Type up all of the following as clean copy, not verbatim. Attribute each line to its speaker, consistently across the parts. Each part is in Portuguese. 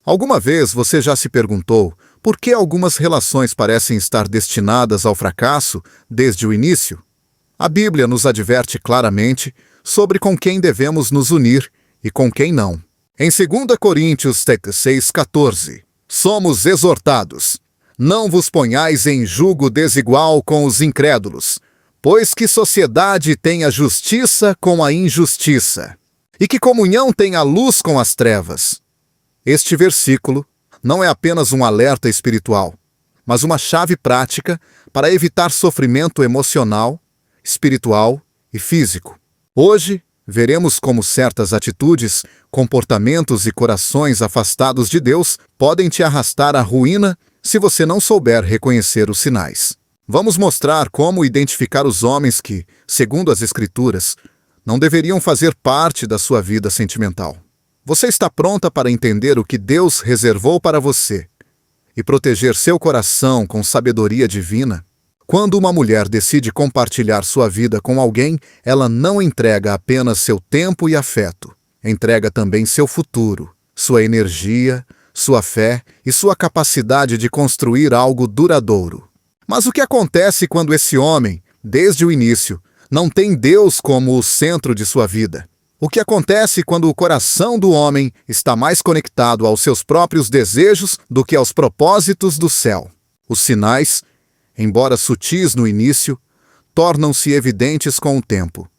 Speaker 1: Alguma vez você já se perguntou por que algumas relações parecem estar destinadas ao fracasso desde o início? A Bíblia nos adverte claramente sobre com quem devemos nos unir e com quem não. Em 2 Coríntios 6,14, somos exortados: não vos ponhais em jugo desigual com os incrédulos, pois que sociedade tem a justiça com a injustiça? E que comunhão tem a luz com as trevas? Este versículo não é apenas um alerta espiritual, mas uma chave prática para evitar sofrimento emocional, espiritual e físico. Hoje, veremos como certas atitudes, comportamentos e corações afastados de Deus podem te arrastar à ruína se você não souber reconhecer os sinais. Vamos mostrar como identificar os homens que, segundo as Escrituras, não deveriam fazer parte da sua vida sentimental. Você está pronta para entender o que Deus reservou para você e proteger seu coração com sabedoria divina? Quando uma mulher decide compartilhar sua vida com alguém, ela não entrega apenas seu tempo e afeto, entrega também seu futuro, sua energia, sua fé e sua capacidade de construir algo duradouro. Mas o que acontece quando esse homem, desde o início, não tem Deus como o centro de sua vida? O que acontece quando o coração do homem está mais conectado aos seus próprios desejos do que aos propósitos do céu? Os sinais, embora sutis no início, tornam-se evidentes com o tempo.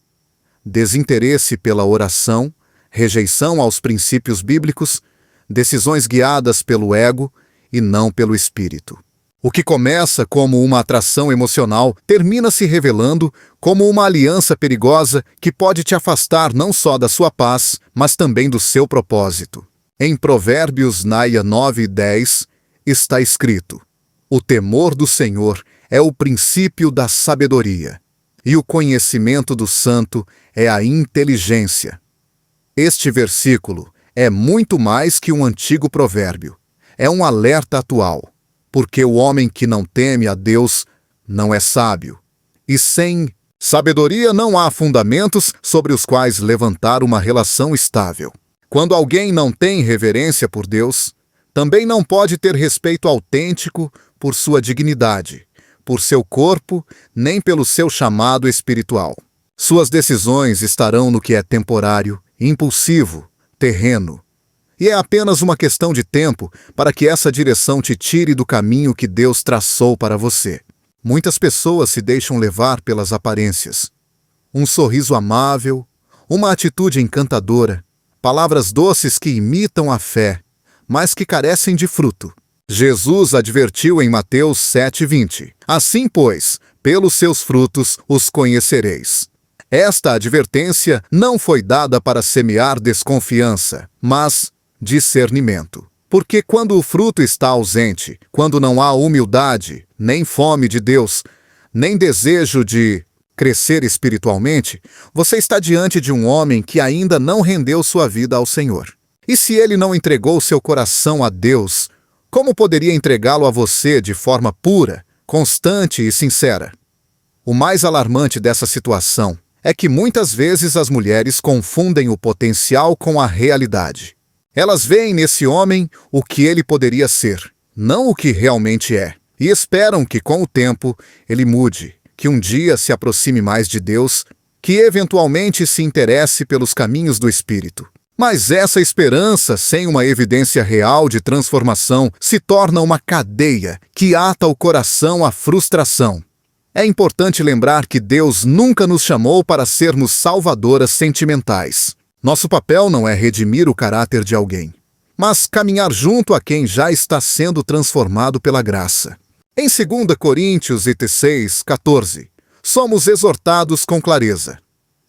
Speaker 1: Desinteresse pela oração, rejeição aos princípios bíblicos, decisões guiadas pelo ego e não pelo espírito. O que começa como uma atração emocional termina se revelando como uma aliança perigosa que pode te afastar não só da sua paz, mas também do seu propósito. Em Provérbios 9:10 está escrito: o temor do Senhor é o princípio da sabedoria, e o conhecimento do santo é a inteligência. Este versículo é muito mais que um antigo provérbio. É um alerta atual. Porque o homem que não teme a Deus não é sábio. E sem sabedoria não há fundamentos sobre os quais levantar uma relação estável. Quando alguém não tem reverência por Deus, também não pode ter respeito autêntico por sua dignidade, por seu corpo, nem pelo seu chamado espiritual. Suas decisões estarão no que é temporário, impulsivo, terreno. E é apenas uma questão de tempo para que essa direção te tire do caminho que Deus traçou para você. Muitas pessoas se deixam levar pelas aparências. Um sorriso amável, uma atitude encantadora, palavras doces que imitam a fé, mas que carecem de fruto. Jesus advertiu em Mateus 7:20: assim, pois, pelos seus frutos os conhecereis. Esta advertência não foi dada para semear desconfiança, mas discernimento. Porque quando o fruto está ausente, quando não há humildade, nem fome de Deus, nem desejo de crescer espiritualmente, você está diante de um homem que ainda não rendeu sua vida ao Senhor. E se ele não entregou seu coração a Deus, como poderia entregá-lo a você de forma pura, constante e sincera? O mais alarmante dessa situação é que muitas vezes as mulheres confundem o potencial com a realidade. Elas veem nesse homem o que ele poderia ser, não o que realmente é, e esperam que com o tempo ele mude, que um dia se aproxime mais de Deus, que eventualmente se interesse pelos caminhos do Espírito. Mas essa esperança, sem uma evidência real de transformação, se torna uma cadeia que ata o coração à frustração. É importante lembrar que Deus nunca nos chamou para sermos salvadoras sentimentais. Nosso papel não é redimir o caráter de alguém, mas caminhar junto a quem já está sendo transformado pela graça. Em 2 Coríntios 6:14, somos exortados com clareza: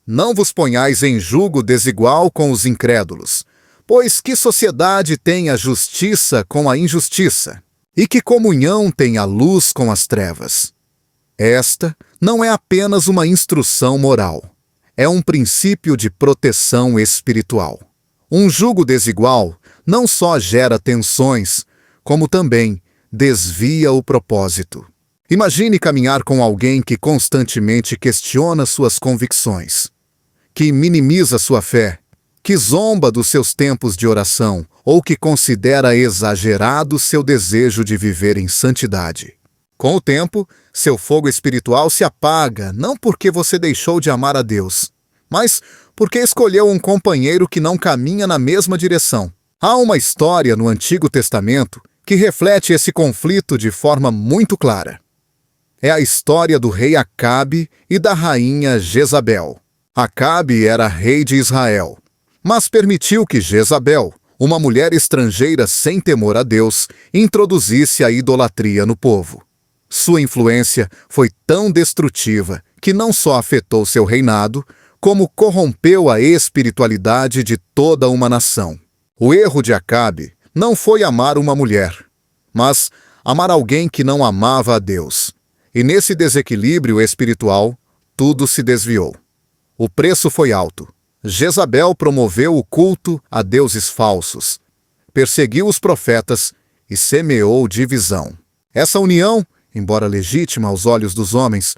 Speaker 1: não vos ponhais em jugo desigual com os incrédulos, pois que sociedade tem a justiça com a injustiça? E que comunhão tem a luz com as trevas? Esta não é apenas uma instrução moral. É um princípio de proteção espiritual. Um jugo desigual não só gera tensões, como também desvia o propósito. Imagine caminhar com alguém que constantemente questiona suas convicções, que minimiza sua fé que zomba dos seus tempos de oração ou que considera exagerado seu desejo de viver em santidade. Com o tempo, seu fogo espiritual se apaga, não porque você deixou de amar a Deus, mas porque escolheu um companheiro que não caminha na mesma direção. Há uma história no Antigo Testamento que reflete esse conflito de forma muito clara. É a história do rei Acabe e da rainha Jezabel. Acabe era rei de Israel, mas permitiu que Jezabel, uma mulher estrangeira sem temor a Deus, introduzisse a idolatria no povo. Sua influência foi tão destrutiva que não só afetou seu reinado, como corrompeu a espiritualidade de toda uma nação. O erro de Acabe não foi amar uma mulher, mas amar alguém que não amava a Deus. E nesse desequilíbrio espiritual, tudo se desviou. O preço foi alto. Jezabel promoveu o culto a deuses falsos, perseguiu os profetas e semeou divisão. Essa união, embora legítima aos olhos dos homens,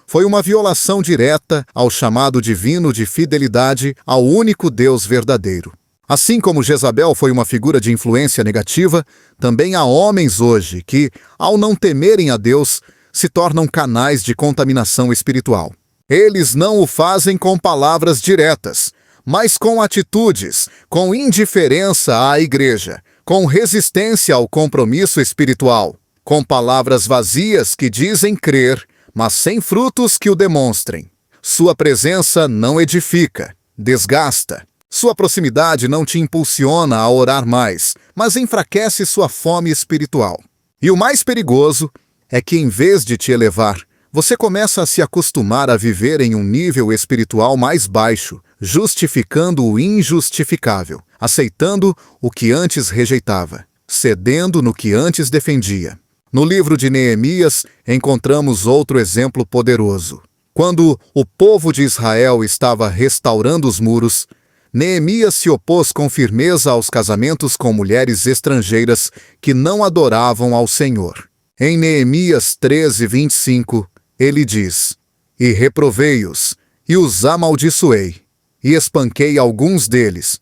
Speaker 1: foi uma violação direta ao chamado divino de fidelidade ao único Deus verdadeiro. Assim como Jezabel foi uma figura de influência negativa, também há homens hoje que, ao não temerem a Deus, se tornam canais de contaminação espiritual. Eles não o fazem com palavras diretas, mas com atitudes, com indiferença à igreja, com resistência ao compromisso espiritual, com palavras vazias que dizem crer, mas sem frutos que o demonstrem. Sua presença não edifica, desgasta. Sua proximidade não te impulsiona a orar mais, mas enfraquece sua fome espiritual. E o mais perigoso é que, em vez de te elevar, você começa a se acostumar a viver em um nível espiritual mais baixo, justificando o injustificável, aceitando o que antes rejeitava, cedendo no que antes defendia. No livro de Neemias, encontramos outro exemplo poderoso. Quando o povo de Israel estava restaurando os muros, Neemias se opôs com firmeza aos casamentos com mulheres estrangeiras que não adoravam ao Senhor. Em Neemias 13:25, ele diz: "E reprovei-os, e os amaldiçoei, e espanquei alguns deles,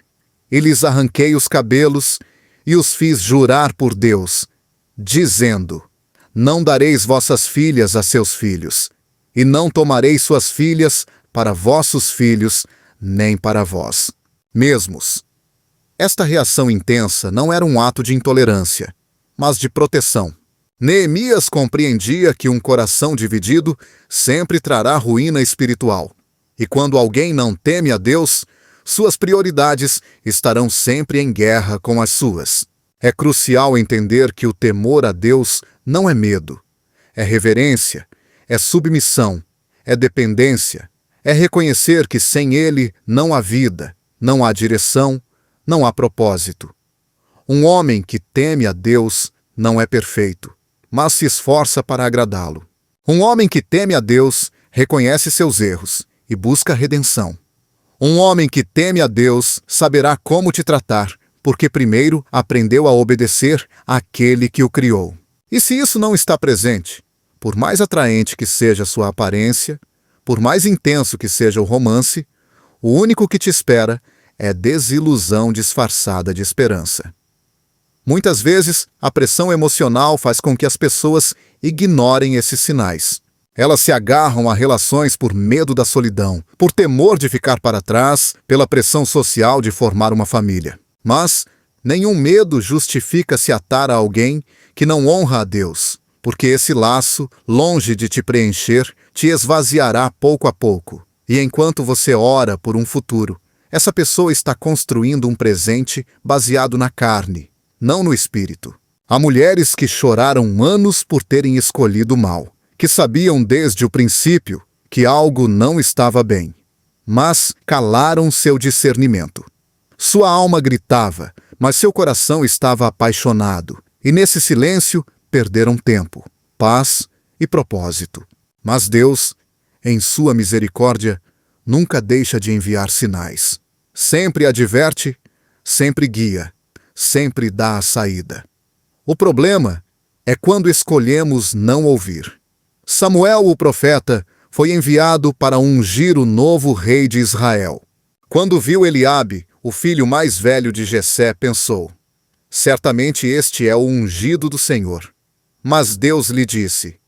Speaker 1: e lhes arranquei os cabelos, e os fiz jurar por Deus, dizendo: Não dareis vossas filhas a seus filhos, e não tomareis suas filhas para vossos filhos, nem para vós mesmos." Esta reação intensa não era um ato de intolerância, mas de proteção. Neemias compreendia que um coração dividido sempre trará ruína espiritual. E quando alguém não teme a Deus, suas prioridades estarão sempre em guerra com as suas. É crucial entender que o temor a Deus não é medo, é reverência, é submissão, é dependência, é reconhecer que sem Ele não há vida, não há direção, não há propósito. Um homem que teme a Deus não é perfeito, mas se esforça para agradá-lo. Um homem que teme a Deus reconhece seus erros e busca redenção. Um homem que teme a Deus saberá como te tratar, porque primeiro aprendeu a obedecer àquele que o criou. E se isso não está presente, por mais atraente que seja sua aparência, por mais intenso que seja o romance, o único que te espera é desilusão disfarçada de esperança. Muitas vezes, a pressão emocional faz com que as pessoas ignorem esses sinais. Elas se agarram a relações por medo da solidão, por temor de ficar para trás, pela pressão social de formar uma família. Mas nenhum medo justifica se atar a alguém que não honra a Deus, porque esse laço, longe de te preencher, te esvaziará pouco a pouco. E enquanto você ora por um futuro, essa pessoa está construindo um presente baseado na carne, não no espírito. Há mulheres que choraram anos por terem escolhido o mal, que sabiam desde o princípio que algo não estava bem, mas calaram seu discernimento. Sua alma gritava, mas seu coração estava apaixonado, e nesse silêncio perderam tempo, paz e propósito. Mas Deus, em sua misericórdia, nunca deixa de enviar sinais. Sempre adverte, sempre guia, sempre dá a saída. O problema é quando escolhemos não ouvir. Samuel, o profeta, foi enviado para ungir o novo rei de Israel. Quando viu Eliabe, o filho mais velho de Jessé, pensou: certamente este é o ungido do Senhor. Mas Deus lhe disse: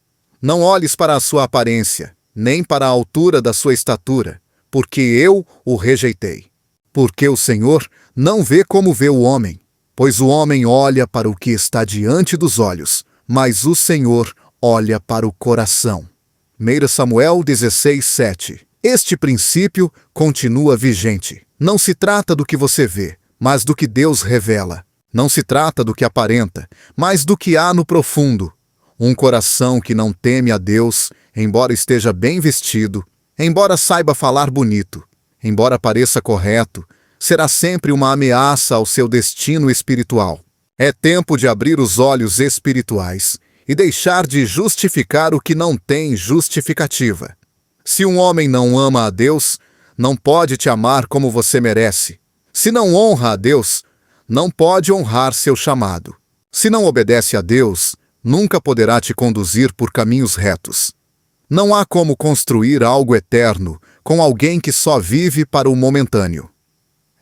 Speaker 1: não olhes para a sua aparência, nem para a altura da sua estatura, porque eu o rejeitei. Porque o Senhor não vê como vê o homem, pois o homem olha para o que está diante dos olhos, mas o Senhor olha para o coração. 1 Samuel 16:7. Este princípio continua vigente. Não se trata do que você vê, mas do que Deus revela. Não se trata do que aparenta, mas do que há no profundo. Um coração que não teme a Deus, embora esteja bem vestido, embora saiba falar bonito, embora pareça correto, será sempre uma ameaça ao seu destino espiritual. É tempo de abrir os olhos espirituais e deixar de justificar o que não tem justificativa. Se um homem não ama a Deus, não pode te amar como você merece. Se não honra a Deus, não pode honrar seu chamado. Se não obedece a Deus, nunca poderá te conduzir por caminhos retos. Não há como construir algo eterno com alguém que só vive para o momentâneo.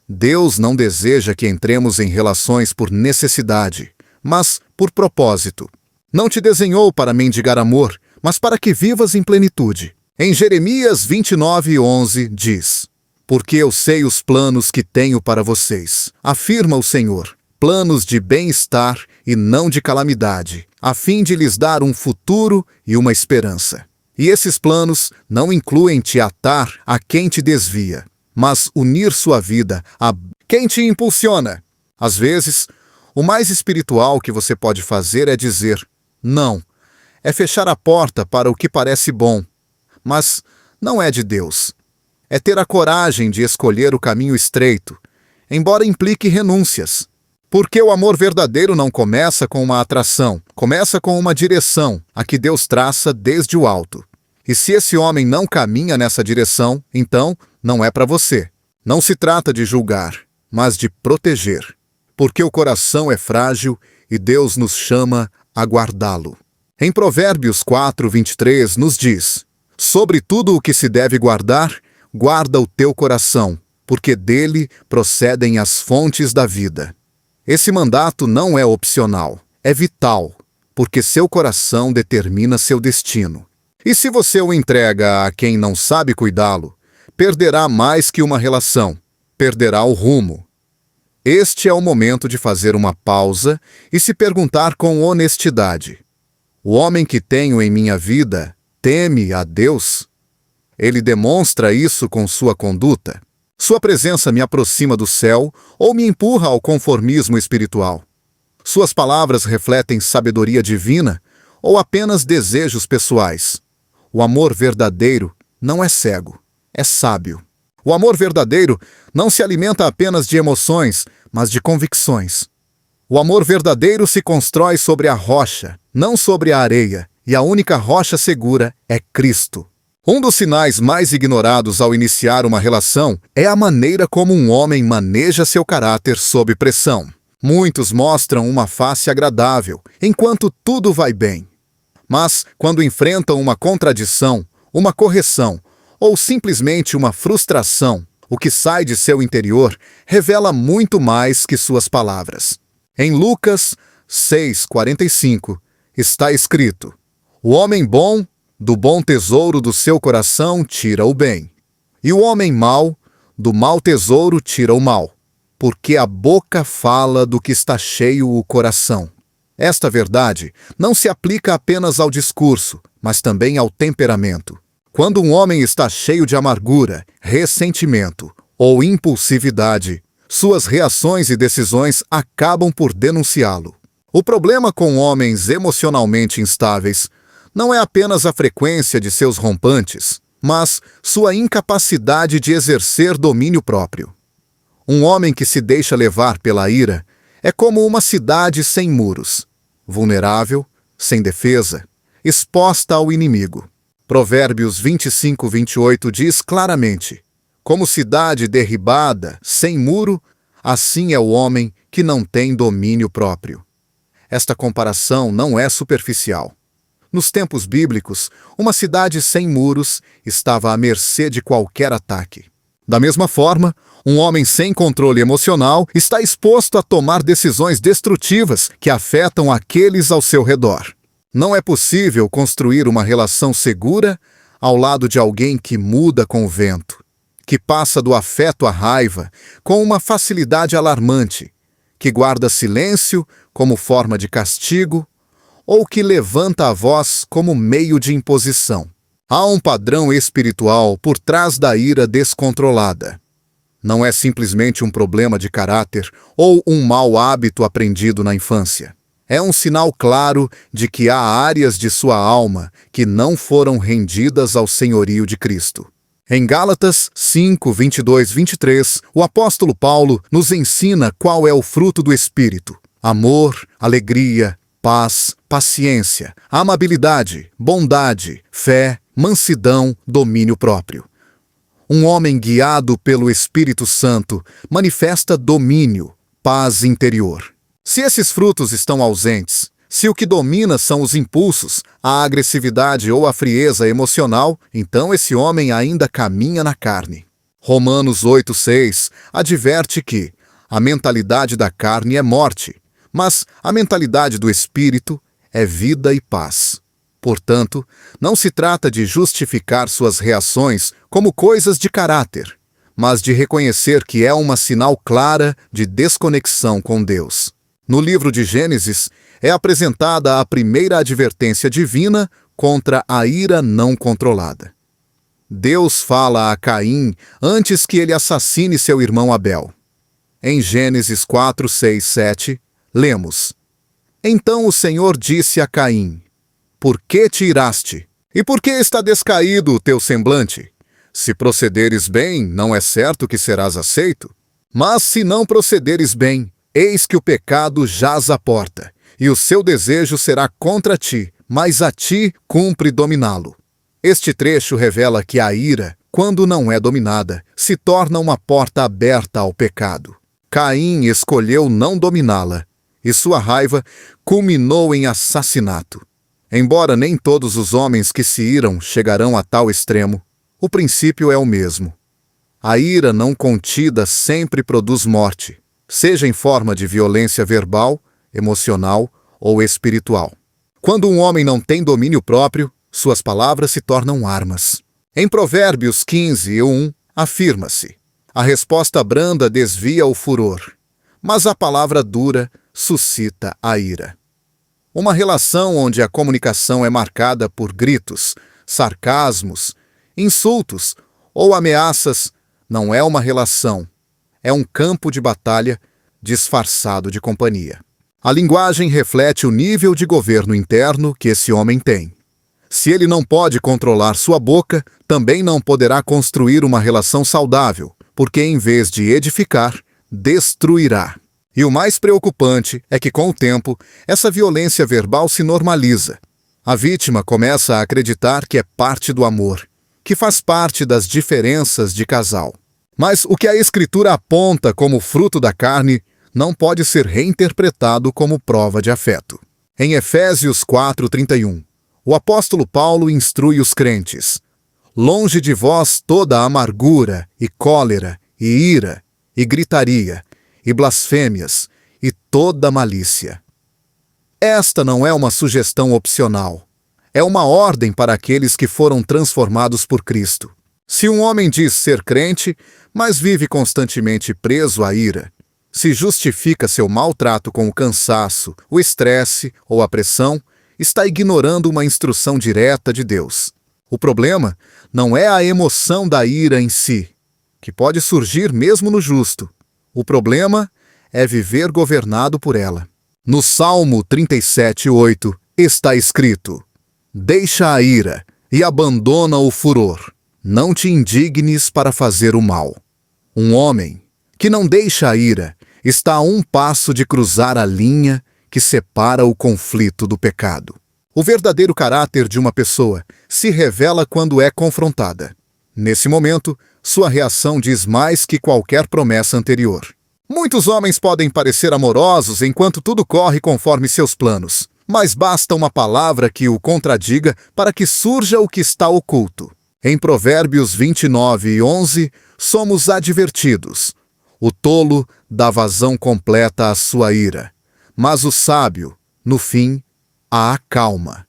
Speaker 1: Deus não deseja que entremos em relações por necessidade, mas por propósito. Não te desenhou para mendigar amor, mas para que vivas em plenitude. Em Jeremias 29:11 diz: porque eu sei os planos que tenho para vocês, afirma o Senhor, planos de bem-estar e não de calamidade, a fim de lhes dar um futuro e uma esperança. E esses planos não incluem te atar a quem te desvia, mas unir sua vida a quem te impulsiona. Às vezes, o mais espiritual que você pode fazer é dizer não. É fechar a porta para o que parece bom, mas não é de Deus. É ter a coragem de escolher o caminho estreito, embora implique renúncias. Porque o amor verdadeiro não começa com uma atração, começa com uma direção, a que Deus traça desde o alto. E se esse homem não caminha nessa direção, então não é para você. Não se trata de julgar, mas de proteger. Porque o coração é frágil e Deus nos chama a guardá-lo. Em Provérbios 4:23 nos diz: sobre tudo o que se deve guardar, guarda o teu coração, porque dele procedem as fontes da vida. Esse mandato não é opcional, é vital, porque seu coração determina seu destino. E se você o entrega a quem não sabe cuidá-lo, perderá mais que uma relação, perderá o rumo. Este é o momento de fazer uma pausa e se perguntar com honestidade: o homem que tenho em minha vida teme a Deus? Ele demonstra isso com sua conduta? Sua presença me aproxima do céu ou me empurra ao conformismo espiritual? Suas palavras refletem sabedoria divina ou apenas desejos pessoais? O amor verdadeiro não é cego, é sábio. O amor verdadeiro não se alimenta apenas de emoções, mas de convicções. O amor verdadeiro se constrói sobre a rocha, não sobre a areia, e a única rocha segura é Cristo. Um dos sinais mais ignorados ao iniciar uma relação é a maneira como um homem maneja seu caráter sob pressão. Muitos mostram uma face agradável, enquanto tudo vai bem. Mas, quando enfrentam uma contradição, uma correção ou simplesmente uma frustração, o que sai de seu interior revela muito mais que suas palavras. Em Lucas 6:45 está escrito: o homem bom, do bom tesouro do seu coração tira o bem, e o homem mau, do mau tesouro tira o mal, porque a boca fala do que está cheio o coração. Esta verdade não se aplica apenas ao discurso, mas também ao temperamento. Quando um homem está cheio de amargura, ressentimento ou impulsividade, suas reações e decisões acabam por denunciá-lo. O problema com homens emocionalmente instáveis não é apenas a frequência de seus rompantes, mas sua incapacidade de exercer domínio próprio. Um homem que se deixa levar pela ira é como uma cidade sem muros, vulnerável, sem defesa, exposta ao inimigo. Provérbios 25:28 diz claramente: como cidade derribada, sem muro, assim é o homem que não tem domínio próprio. Esta comparação não é superficial. Nos tempos bíblicos, uma cidade sem muros estava à mercê de qualquer ataque. Da mesma forma, Um homem sem controle emocional está exposto a tomar decisões destrutivas que afetam aqueles ao seu redor. Não é possível construir uma relação segura ao lado de alguém que muda com o vento, que passa do afeto à raiva com uma facilidade alarmante, que guarda silêncio como forma de castigo ou que levanta a voz como meio de imposição. Há um padrão espiritual por trás da ira descontrolada. Não é simplesmente um problema de caráter ou um mau hábito aprendido na infância. É um sinal claro de que há áreas de sua alma que não foram rendidas ao senhorio de Cristo. Em Gálatas 5, 22, 23, o apóstolo Paulo nos ensina qual é o fruto do Espírito: amor, alegria, paz, paciência, amabilidade, bondade, fé, mansidão, domínio próprio. Um homem guiado pelo Espírito Santo manifesta domínio, paz interior. Se esses frutos estão ausentes, se o que domina são os impulsos, a agressividade ou a frieza emocional, então esse homem ainda caminha na carne. Romanos 8,6 adverte que a mentalidade da carne é morte, mas a mentalidade do Espírito é vida e paz. Portanto, não se trata de justificar suas reações como coisas de caráter, mas de reconhecer que é uma sinal clara de desconexão com Deus. No livro de Gênesis, é apresentada a primeira advertência divina contra a ira não controlada. Deus fala a Caim antes que ele assassine seu irmão Abel. Em Gênesis 4, 6, 7, lemos: Então o Senhor disse a Caim: Por que te iraste? E por que está descaído o teu semblante? Se procederes bem, não é certo que serás aceito. Mas se não procederes bem, eis que o pecado jaz à porta, e o seu desejo será contra ti, mas a ti cumpre dominá-lo. Este trecho revela que a ira, quando não é dominada, se torna uma porta aberta ao pecado. Caim escolheu não dominá-la, e sua raiva culminou em assassinato. Embora nem todos os homens que se iram chegarão a tal extremo, o princípio é o mesmo. A ira não contida sempre produz morte, seja em forma de violência verbal, emocional ou espiritual. Quando um homem não tem domínio próprio, suas palavras se tornam armas. Em Provérbios 15, 1, afirma-se: a resposta branda desvia o furor, mas a palavra dura suscita a ira. Uma relação onde a comunicação é marcada por gritos, sarcasmos, insultos ou ameaças não é uma relação, é um campo de batalha disfarçado de companhia. A linguagem reflete o nível de governo interno que esse homem tem. Se ele não pode controlar sua boca, também não poderá construir uma relação saudável, porque em vez de edificar, destruirá. E o mais preocupante é que, com o tempo, essa violência verbal se normaliza. A vítima começa a acreditar que é parte do amor, que faz parte das diferenças de casal. Mas o que a Escritura aponta como fruto da carne não pode ser reinterpretado como prova de afeto. Em Efésios 4:31, o apóstolo Paulo instrui os crentes: longe de vós toda a amargura, e cólera, e ira, e gritaria, e blasfêmias, e toda malícia. Esta não é uma sugestão opcional. É uma ordem para aqueles que foram transformados por Cristo. Se um homem diz ser crente, mas vive constantemente preso à ira, se justifica seu maltrato com o cansaço, o estresse ou a pressão, está ignorando uma instrução direta de Deus. O problema não é a emoção da ira em si, que pode surgir mesmo no justo. O problema é viver governado por ela. No Salmo 37:8 está escrito: deixa a ira e abandona o furor. Não te indignes para fazer o mal. Um homem que não deixa a ira está a um passo de cruzar a linha que separa o conflito do pecado. O verdadeiro caráter de uma pessoa se revela quando é confrontada. Nesse momento, sua reação diz mais que qualquer promessa anterior. Muitos homens podem parecer amorosos enquanto tudo corre conforme seus planos, mas basta uma palavra que o contradiga para que surja o que está oculto. Em Provérbios 29:11, somos advertidos: o tolo dá vazão completa à sua ira, mas o sábio, no fim, a acalma.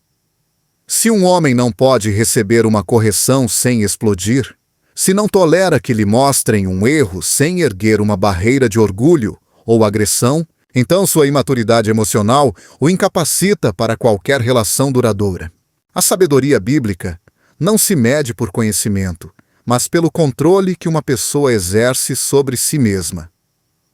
Speaker 1: Se um homem não pode receber uma correção sem explodir, se não tolera que lhe mostrem um erro sem erguer uma barreira de orgulho ou agressão, então sua imaturidade emocional o incapacita para qualquer relação duradoura. A sabedoria bíblica não se mede por conhecimento, mas pelo controle que uma pessoa exerce sobre si mesma.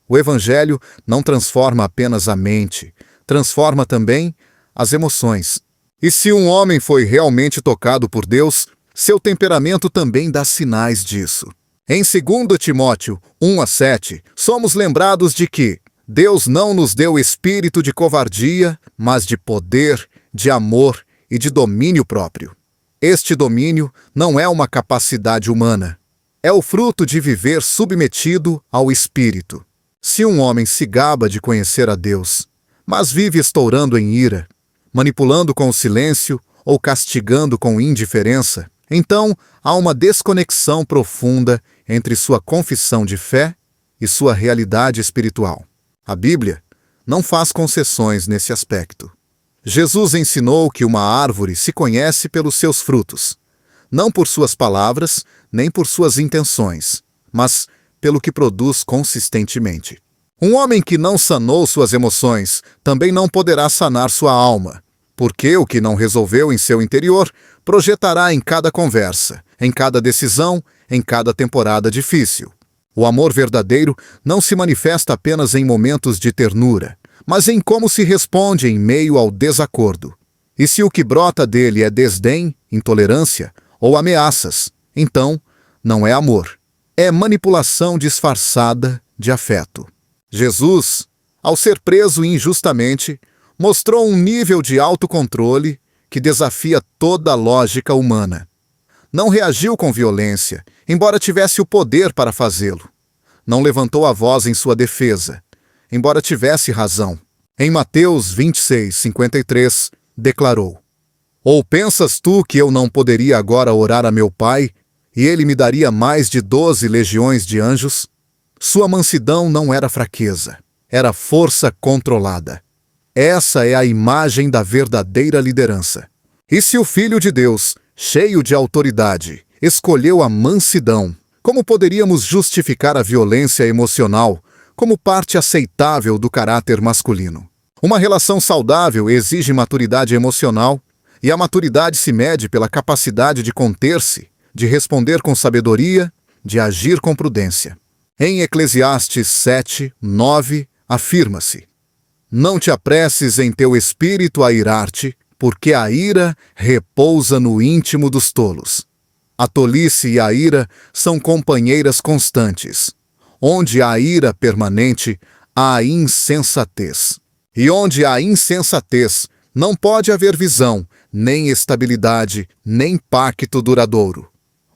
Speaker 1: O Evangelho não transforma apenas a mente, transforma também as emoções. E se um homem foi realmente tocado por Deus, seu temperamento também dá sinais disso. Em 2 Timóteo 1:7, somos lembrados de que Deus não nos deu espírito de covardia, mas de poder, de amor e de domínio próprio. Este domínio não é uma capacidade humana. É o fruto de viver submetido ao Espírito. Se um homem se gaba de conhecer a Deus, mas vive estourando em ira, manipulando com o silêncio ou castigando com indiferença, então há uma desconexão profunda entre sua confissão de fé e sua realidade espiritual. A Bíblia não faz concessões nesse aspecto. Jesus ensinou que uma árvore se conhece pelos seus frutos, não por suas palavras, nem por suas intenções, mas pelo que produz consistentemente. Um homem que não sanou suas emoções também não poderá sanar sua alma, porque o que não resolveu em seu interior projetará em cada conversa, em cada decisão, em cada temporada difícil. O amor verdadeiro não se manifesta apenas em momentos de ternura, mas em como se responde em meio ao desacordo. E se o que brota dele é desdém, intolerância ou ameaças, então não é amor. É manipulação disfarçada de afeto. Jesus, ao ser preso injustamente, mostrou um nível de autocontrole que desafia toda a lógica humana. Não reagiu com violência, embora tivesse o poder para fazê-lo. Não levantou a voz em sua defesa, embora tivesse razão. Em Mateus 26:53, declarou: Ou pensas tu que eu não poderia agora orar a meu Pai, e ele me daria mais de 12 legiões de anjos? Sua mansidão não era fraqueza, era força controlada. Essa é a imagem da verdadeira liderança. E se o Filho de Deus, cheio de autoridade, escolheu a mansidão, como poderíamos justificar a violência emocional como parte aceitável do caráter masculino? Uma relação saudável exige maturidade emocional, e a maturidade se mede pela capacidade de conter-se, de responder com sabedoria, de agir com prudência. Em Eclesiastes 7:9, afirma-se: Não te apresses em teu espírito a irar-te, porque a ira repousa no íntimo dos tolos. A tolice e a ira são companheiras constantes. Onde há ira permanente, há insensatez. E onde há insensatez, não pode haver visão, nem estabilidade, nem pacto duradouro.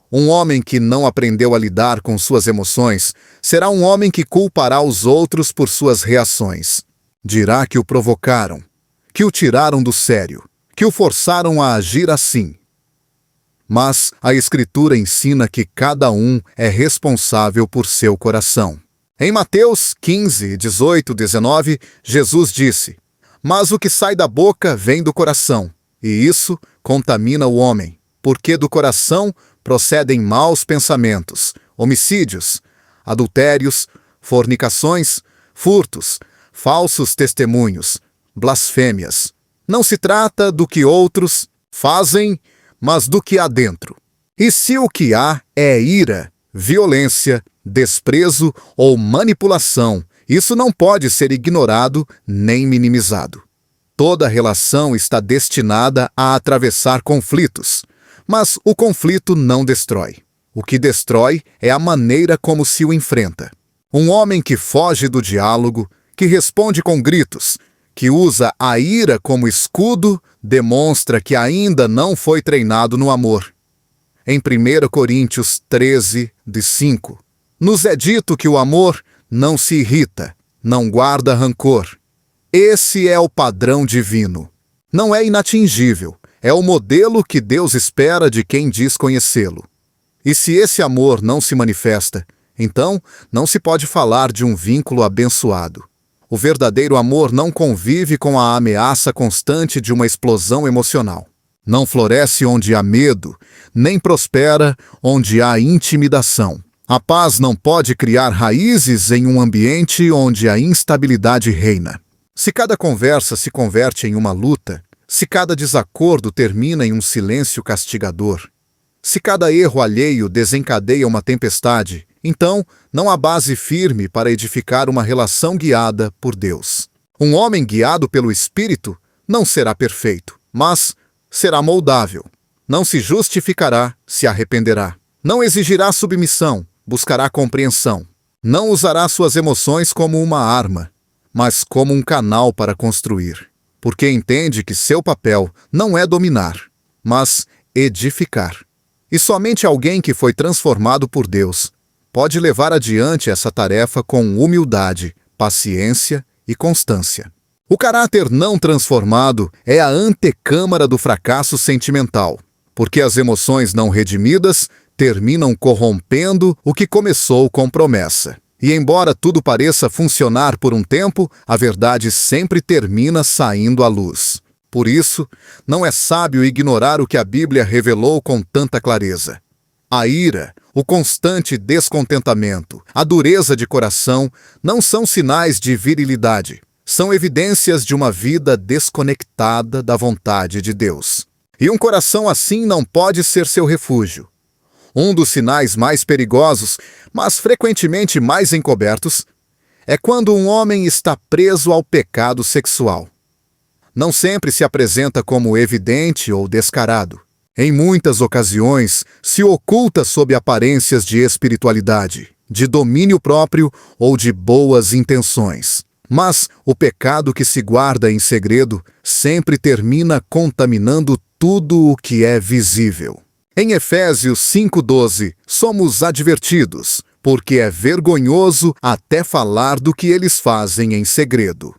Speaker 1: Um homem que não aprendeu a lidar com suas emoções será um homem que culpará os outros por suas reações. Dirá que o provocaram, que o tiraram do sério, que o forçaram a agir assim. Mas a Escritura ensina que cada um é responsável por seu coração. Em Mateus 15:18-19, Jesus disse: Mas o que sai da boca vem do coração, e isso contamina o homem, porque do coração procedem maus pensamentos, homicídios, adultérios, fornicações, furtos, falsos testemunhos, blasfêmias. Não se trata do que outros fazem, mas do que há dentro. E se o que há é ira, violência, desprezo ou manipulação, isso não pode ser ignorado nem minimizado. Toda relação está destinada a atravessar conflitos, mas o conflito não destrói. O que destrói é a maneira como se o enfrenta. Um homem que foge do diálogo, que responde com gritos, que usa a ira como escudo, demonstra que ainda não foi treinado no amor. Em 1 Coríntios 13:5, nos é dito que o amor não se irrita, não guarda rancor. Esse é o padrão divino. Não é inatingível, é o modelo que Deus espera de quem diz conhecê-lo. E se esse amor não se manifesta, então não se pode falar de um vínculo abençoado. O verdadeiro amor não convive com a ameaça constante de uma explosão emocional. Não floresce onde há medo, nem prospera onde há intimidação. A paz não pode criar raízes em um ambiente onde a instabilidade reina. Se cada conversa se converte em uma luta, se cada desacordo termina em um silêncio castigador, se cada erro alheio desencadeia uma tempestade, então não há base firme para edificar uma relação guiada por Deus. Um homem guiado pelo Espírito não será perfeito, mas será moldável. Não se justificará, se arrependerá. Não exigirá submissão, buscará compreensão. Não usará suas emoções como uma arma, mas como um canal para construir, porque entende que seu papel não é dominar, mas edificar. E somente alguém que foi transformado por Deus pode levar adiante essa tarefa com humildade, paciência e constância. O caráter não transformado é a antecâmara do fracasso sentimental, porque as emoções não redimidas terminam corrompendo o que começou com promessa. E embora tudo pareça funcionar por um tempo, a verdade sempre termina saindo à luz. Por isso, não é sábio ignorar o que a Bíblia revelou com tanta clareza. A ira, o constante descontentamento, a dureza de coração não são sinais de virilidade. São evidências de uma vida desconectada da vontade de Deus. E um coração assim não pode ser seu refúgio. Um dos sinais mais perigosos, mas frequentemente mais encobertos, é quando um homem está preso ao pecado sexual. Não sempre se apresenta como evidente ou descarado. Em muitas ocasiões, se oculta sob aparências de espiritualidade, de domínio próprio ou de boas intenções. Mas o pecado que se guarda em segredo sempre termina contaminando tudo o que é visível. Em Efésios 5:12, somos advertidos, porque é vergonhoso até falar do que eles fazem em segredo.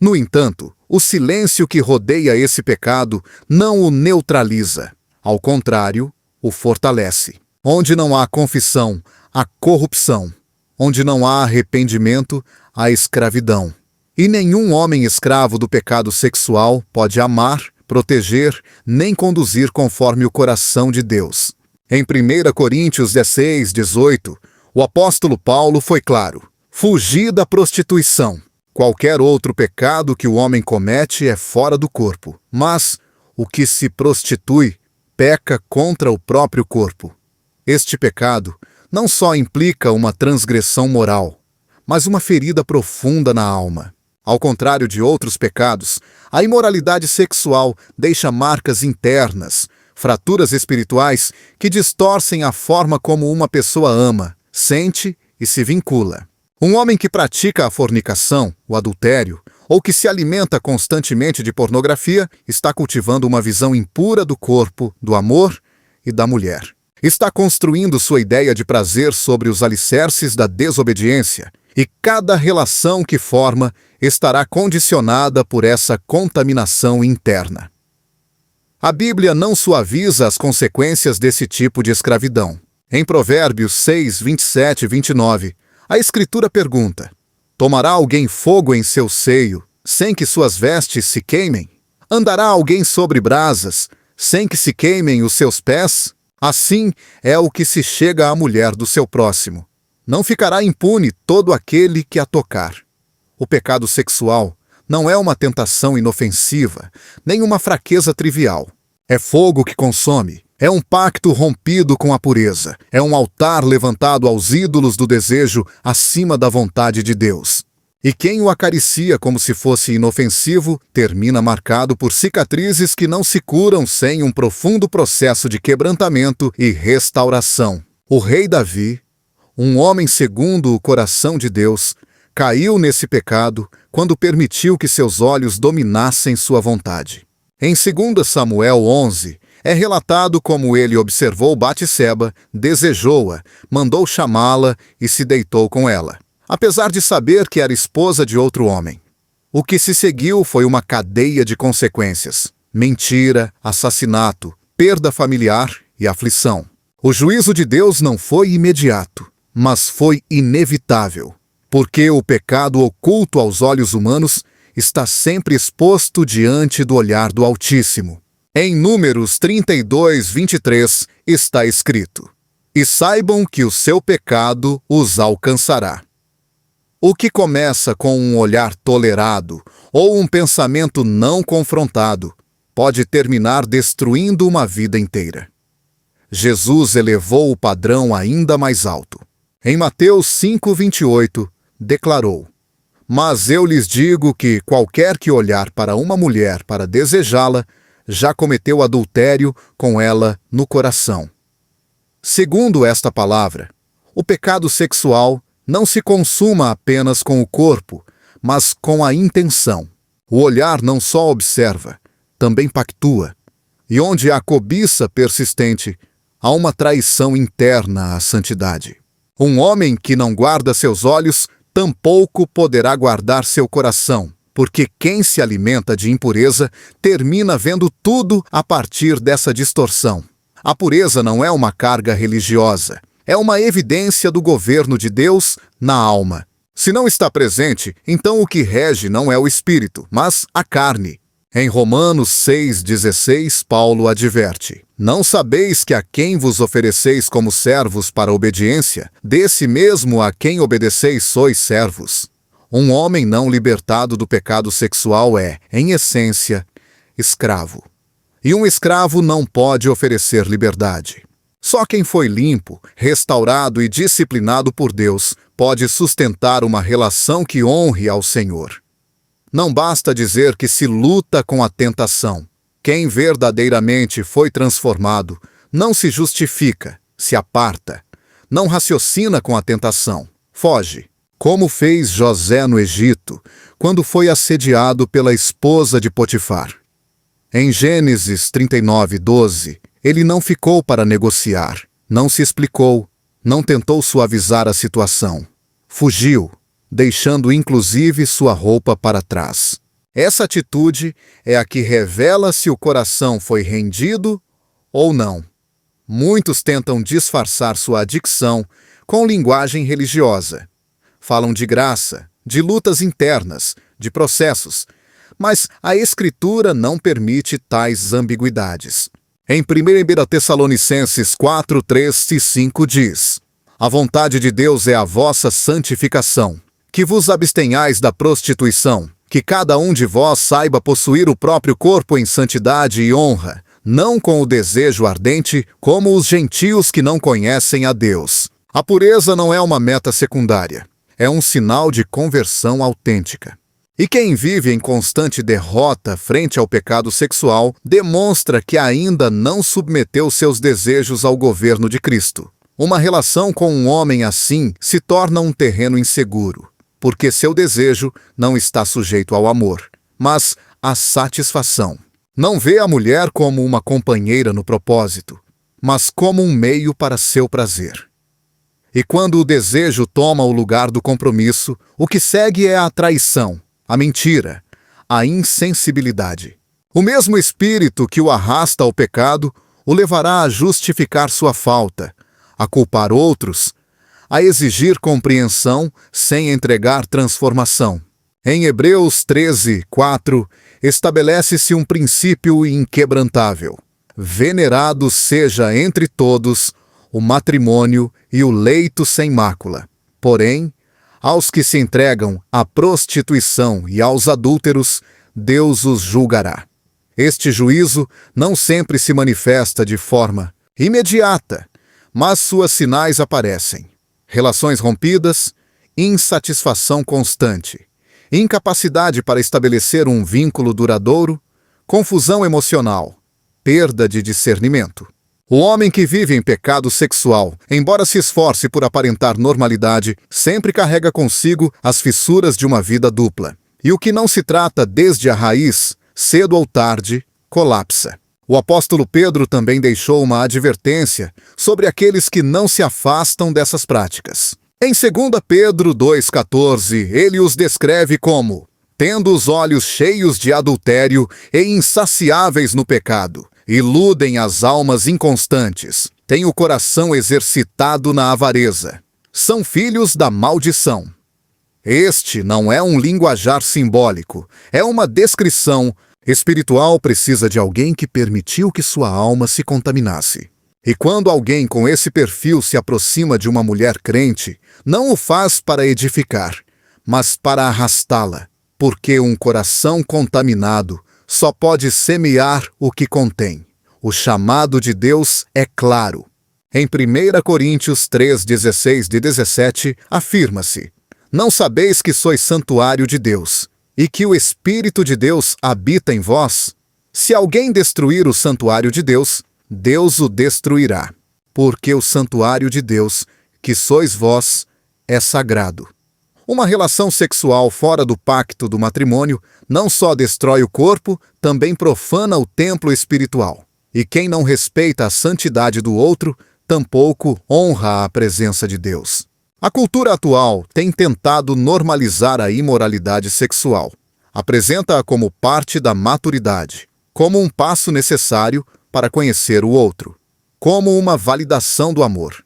Speaker 1: No entanto, o silêncio que rodeia esse pecado não o neutraliza. Ao contrário, o fortalece. Onde não há confissão, há corrupção. Onde não há arrependimento, há escravidão. E nenhum homem escravo do pecado sexual pode amar, proteger, nem conduzir conforme o coração de Deus. Em 1 Coríntios 16:18, o apóstolo Paulo foi claro: fugir da prostituição. Qualquer outro pecado que o homem comete é fora do corpo, mas o que se prostitui peca contra o próprio corpo. Este pecado não só implica uma transgressão moral, mas uma ferida profunda na alma. Ao contrário de outros pecados, a imoralidade sexual deixa marcas internas, fraturas espirituais que distorcem a forma como uma pessoa ama, sente e se vincula. Um homem que pratica a fornicação, o adultério, ou que se alimenta constantemente de pornografia, está cultivando uma visão impura do corpo, do amor e da mulher. Está construindo sua ideia de prazer sobre os alicerces da desobediência, e cada relação que forma estará condicionada por essa contaminação interna. A Bíblia não suaviza as consequências desse tipo de escravidão. Em Provérbios 6:27 e 29, a Escritura pergunta: tomará alguém fogo em seu seio, sem que suas vestes se queimem? Andará alguém sobre brasas, sem que se queimem os seus pés? Assim é o que se chega à mulher do seu próximo. Não ficará impune todo aquele que a tocar. O pecado sexual não é uma tentação inofensiva, nem uma fraqueza trivial. É fogo que consome, é um pacto rompido com a pureza, é um altar levantado aos ídolos do desejo acima da vontade de Deus. E quem o acaricia como se fosse inofensivo, termina marcado por cicatrizes que não se curam sem um profundo processo de quebrantamento e restauração. O rei Davi, um homem segundo o coração de Deus, caiu nesse pecado quando permitiu que seus olhos dominassem sua vontade. Em 2 Samuel 11, é relatado como ele observou Batseba, desejou-a, mandou chamá-la e se deitou com ela, apesar de saber que era esposa de outro homem. O que se seguiu foi uma cadeia de consequências: mentira, assassinato, perda familiar e aflição. O juízo de Deus não foi imediato, mas foi inevitável, porque o pecado oculto aos olhos humanos está sempre exposto diante do olhar do Altíssimo. Em Números 32, 23, está escrito: "E saibam que o seu pecado os alcançará." O que começa com um olhar tolerado ou um pensamento não confrontado pode terminar destruindo uma vida inteira. Jesus elevou o padrão ainda mais alto. Em Mateus 5:28, declarou: "Mas eu lhes digo que qualquer que olhar para uma mulher para desejá-la, já cometeu adultério com ela no coração." Segundo esta palavra, o pecado sexual não se consuma apenas com o corpo, mas com a intenção. O olhar não só observa, também pactua. E onde há cobiça persistente, há uma traição interna à santidade. Um homem que não guarda seus olhos, tampouco poderá guardar seu coração, porque quem se alimenta de impureza termina vendo tudo a partir dessa distorção. A pureza não é uma carga religiosa, é uma evidência do governo de Deus na alma. Se não está presente, então o que rege não é o espírito, mas a carne. Em Romanos 6,16, Paulo adverte: "Não sabeis que a quem vos ofereceis como servos para a obediência, desse mesmo a quem obedeceis sois servos." Um homem não libertado do pecado sexual é, em essência, escravo. E um escravo não pode oferecer liberdade. Só quem foi limpo, restaurado e disciplinado por Deus pode sustentar uma relação que honre ao Senhor. Não basta dizer que se luta com a tentação. Quem verdadeiramente foi transformado não se justifica, se aparta, não raciocina com a tentação, foge, como fez José no Egito, quando foi assediado pela esposa de Potifar. Em Gênesis 39:12, ele não ficou para negociar, não se explicou, não tentou suavizar a situação. Fugiu, deixando inclusive sua roupa para trás. Essa atitude é a que revela se o coração foi rendido ou não. Muitos tentam disfarçar sua adicção com linguagem religiosa. Falam de graça, de lutas internas, de processos, mas a Escritura não permite tais ambiguidades. Em 1 Tessalonicenses 4, 3 e 5 diz: "A vontade de Deus é a vossa santificação, que vos abstenhais da prostituição, que cada um de vós saiba possuir o próprio corpo em santidade e honra, não com o desejo ardente, como os gentios que não conhecem a Deus." A pureza não é uma meta secundária, é um sinal de conversão autêntica. E quem vive em constante derrota frente ao pecado sexual demonstra que ainda não submeteu seus desejos ao governo de Cristo. Uma relação com um homem assim se torna um terreno inseguro, porque seu desejo não está sujeito ao amor, mas à satisfação. Não vê a mulher como uma companheira no propósito, mas como um meio para seu prazer. E quando o desejo toma o lugar do compromisso, o que segue é a traição, a mentira, a insensibilidade. O mesmo espírito que o arrasta ao pecado o levará a justificar sua falta, a culpar outros, a exigir compreensão sem entregar transformação. Em Hebreus 13, 4, estabelece-se um princípio inquebrantável: venerado seja entre todos o matrimônio e o leito sem mácula. Porém, aos que se entregam à prostituição e aos adúlteros, Deus os julgará. Este juízo não sempre se manifesta de forma imediata, mas suas sinais aparecem: relações rompidas, insatisfação constante, incapacidade para estabelecer um vínculo duradouro, confusão emocional, perda de discernimento. O homem que vive em pecado sexual, embora se esforce por aparentar normalidade, sempre carrega consigo as fissuras de uma vida dupla. E o que não se trata desde a raiz, cedo ou tarde, colapsa. O apóstolo Pedro também deixou uma advertência sobre aqueles que não se afastam dessas práticas. Em 2 Pedro 2,14, ele os descreve como: tendo os olhos cheios de adultério e insaciáveis no pecado, iludem as almas inconstantes. têm o coração exercitado na avareza. São filhos da maldição. Este não é um linguajar simbólico, é uma descrição. Espiritual precisa de alguém que permitiu que sua alma se contaminasse. E quando alguém com esse perfil se aproxima de uma mulher crente, não o faz para edificar, mas para arrastá-la, porque um coração contaminado só pode semear o que contém. O chamado de Deus é claro. Em 1 Coríntios 3, 16 e 17, afirma-se: Não sabeis que sois santuário de Deus, e que o Espírito de Deus habita em vós? Se alguém destruir o santuário de Deus, Deus o destruirá, porque o santuário de Deus, que sois vós, é sagrado. Uma relação sexual fora do pacto do matrimônio não só destrói o corpo, também profana o templo espiritual. E quem não respeita a santidade do outro, tampouco honra a presença de Deus. A cultura atual tem tentado normalizar a imoralidade sexual. Apresenta-a como parte da maturidade, como um passo necessário para conhecer o outro, como uma validação do amor.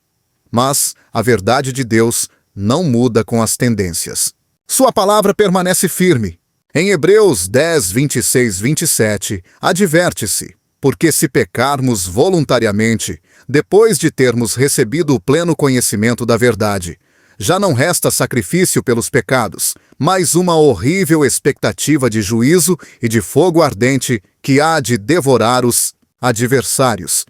Speaker 1: Mas a verdade de Deus não muda com as tendências. Sua palavra permanece firme. Em Hebreus 10, 26, 27, adverte-se: porque se pecarmos voluntariamente, depois de termos recebido o pleno conhecimento da verdade, já não resta sacrifício pelos pecados, mas uma horrível expectativa de juízo e de fogo ardente que há de devorar os adversários.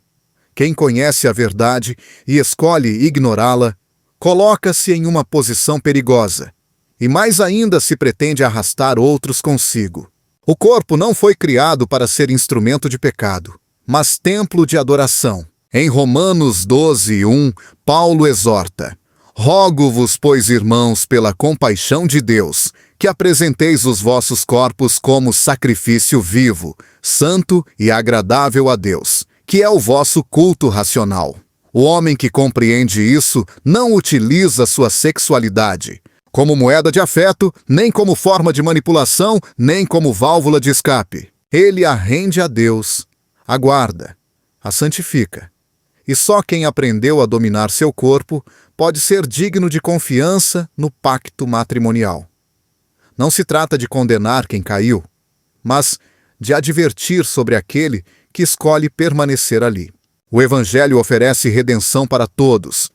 Speaker 1: Quem conhece a verdade e escolhe ignorá-la, coloca-se em uma posição perigosa, e mais ainda se pretende arrastar outros consigo. O corpo não foi criado para ser instrumento de pecado, mas templo de adoração. Em Romanos 12, 1, Paulo exorta: Rogo-vos, pois, irmãos, pela compaixão de Deus, que apresenteis os vossos corpos como sacrifício vivo, santo e agradável a Deus, que é o vosso culto racional. O homem que compreende isso não utiliza sua sexualidade como moeda de afeto, nem como forma de manipulação, nem como válvula de escape. Ele a rende a Deus, a guarda, a santifica. E só quem aprendeu a dominar seu corpo pode ser digno de confiança no pacto matrimonial. Não se trata de condenar quem caiu, mas de advertir sobre aquele que escolhe permanecer ali. O Evangelho oferece redenção para todos,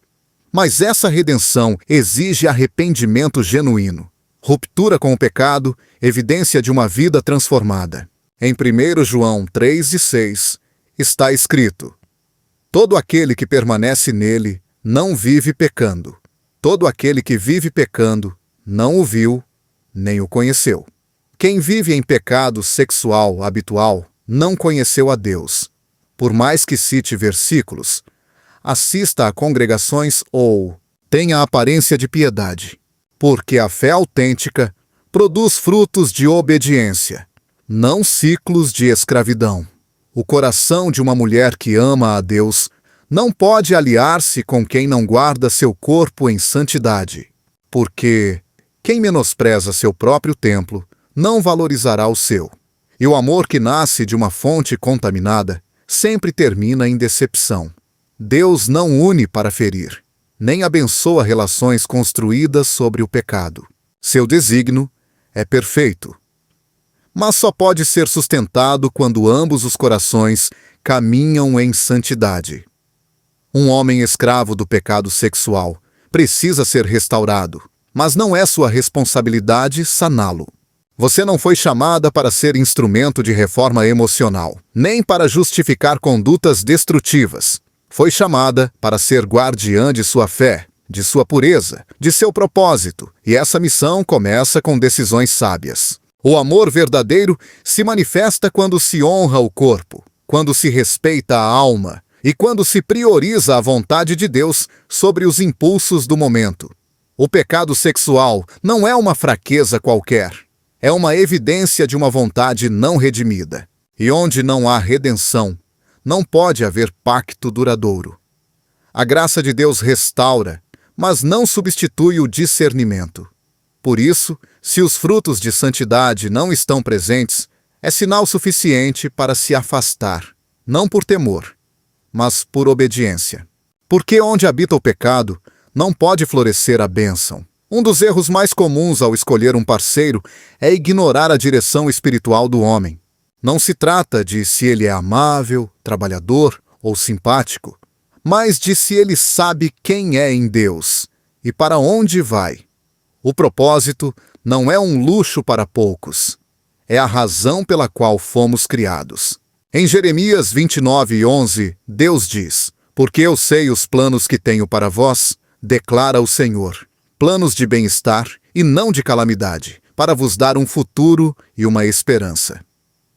Speaker 1: mas essa redenção exige arrependimento genuíno, ruptura com o pecado, evidência de uma vida transformada. Em 1 João 3 e 6, está escrito: Todo aquele que permanece nele não vive pecando. Todo aquele que vive pecando não o viu, nem o conheceu. Quem vive em pecado sexual habitual não conheceu a Deus. Por mais que cite versículos, assista a congregações ou tenha a aparência de piedade, porque a fé autêntica produz frutos de obediência, não ciclos de escravidão. O coração de uma mulher que ama a Deus não pode aliar-se com quem não guarda seu corpo em santidade, porque quem menospreza seu próprio templo não valorizará o seu. E o amor que nasce de uma fonte contaminada sempre termina em decepção. Deus não une para ferir, nem abençoa relações construídas sobre o pecado. Seu desígnio é perfeito, mas só pode ser sustentado quando ambos os corações caminham em santidade. Um homem escravo do pecado sexual precisa ser restaurado, mas não é sua responsabilidade saná-lo. Você não foi chamada para ser instrumento de reforma emocional, nem para justificar condutas destrutivas. Foi chamada para ser guardiã de sua fé, de sua pureza, de seu propósito, e essa missão começa com decisões sábias. O amor verdadeiro se manifesta quando se honra o corpo, quando se respeita a alma e quando se prioriza a vontade de Deus sobre os impulsos do momento. O pecado sexual não é uma fraqueza qualquer, é uma evidência de uma vontade não redimida. E onde não há redenção, não pode haver pacto duradouro. A graça de Deus restaura, mas não substitui o discernimento. Por isso, se os frutos de santidade não estão presentes, é sinal suficiente para se afastar, não por temor, mas por obediência. Porque onde habita o pecado, não pode florescer a bênção. Um dos erros mais comuns ao escolher um parceiro é ignorar a direção espiritual do homem. Não se trata de se ele é amável, trabalhador ou simpático, mas de se ele sabe quem é em Deus e para onde vai. O propósito não é um luxo para poucos, é a razão pela qual fomos criados. Em Jeremias 29:11, Deus diz: "Porque eu sei os planos que tenho para vós, declara o Senhor, planos de bem-estar e não de calamidade, para vos dar um futuro e uma esperança."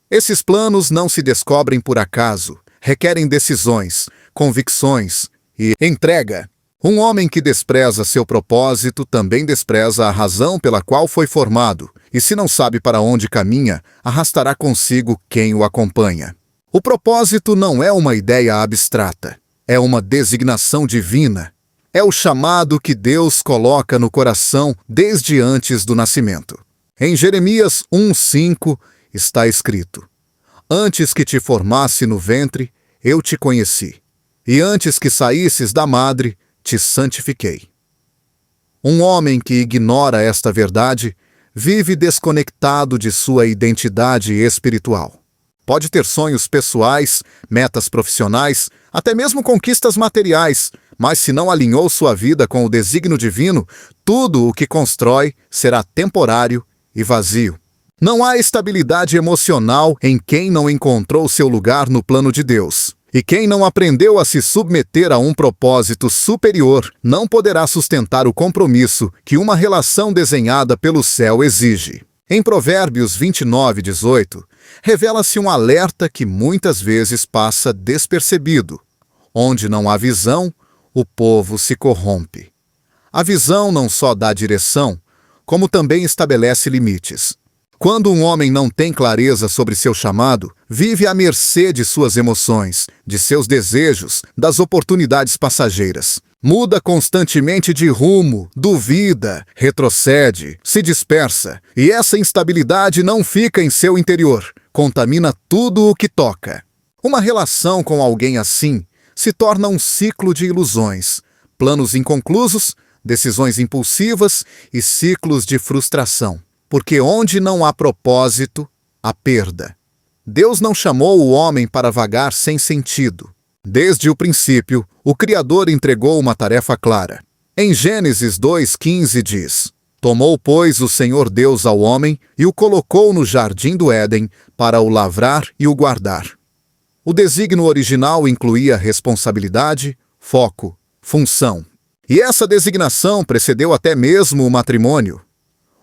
Speaker 1: Esses planos não se descobrem por acaso, requerem decisões, convicções e entrega. Um homem que despreza seu propósito também despreza a razão pela qual foi formado, e se não sabe para onde caminha, arrastará consigo quem o acompanha. O propósito não é uma ideia abstrata, é uma designação divina. É o chamado que Deus coloca no coração desde antes do nascimento. Em Jeremias 1:5 está escrito: "Antes que te formasse no ventre, eu te conheci, e antes que saísses da madre, te santifiquei." Um homem que ignora esta verdade vive desconectado de sua identidade espiritual. Pode ter sonhos pessoais, metas profissionais, até mesmo conquistas materiais, mas se não alinhou sua vida com o desígnio divino, tudo o que constrói será temporário e vazio. Não há estabilidade emocional em quem não encontrou seu lugar no plano de Deus. E quem não aprendeu a se submeter a um propósito superior não poderá sustentar o compromisso que uma relação desenhada pelo céu exige. Em Provérbios 29:18, revela-se um alerta que muitas vezes passa despercebido. Onde não há visão, o povo se corrompe. A visão não só dá direção, como também estabelece limites. Quando um homem não tem clareza sobre seu chamado, vive à mercê de suas emoções, de seus desejos, das oportunidades passageiras. Muda constantemente de rumo, duvida, retrocede, se dispersa, e essa instabilidade não fica em seu interior, contamina tudo o que toca. Uma relação com alguém assim se torna um ciclo de ilusões, planos inconclusos, decisões impulsivas e ciclos de frustração. Porque onde não há propósito, há perda. Deus não chamou o homem para vagar sem sentido. Desde o princípio, o Criador entregou uma tarefa clara. Em Gênesis 2:15 diz: "Tomou, pois, o Senhor Deus ao homem e o colocou no jardim do Éden para o lavrar e o guardar." O desígnio original incluía responsabilidade, foco, função. E essa designação precedeu até mesmo o matrimônio.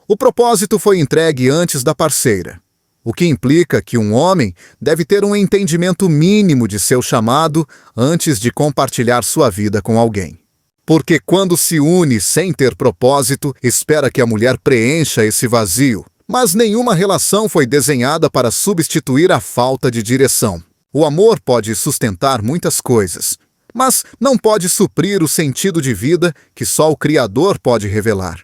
Speaker 1: O propósito foi entregue antes da parceira, o que implica que um homem deve ter um entendimento mínimo de seu chamado antes de compartilhar sua vida com alguém. Porque quando se une sem ter propósito, espera que a mulher preencha esse vazio, mas nenhuma relação foi desenhada para substituir a falta de direção. O amor pode sustentar muitas coisas, mas não pode suprir o sentido de vida que só o Criador pode revelar.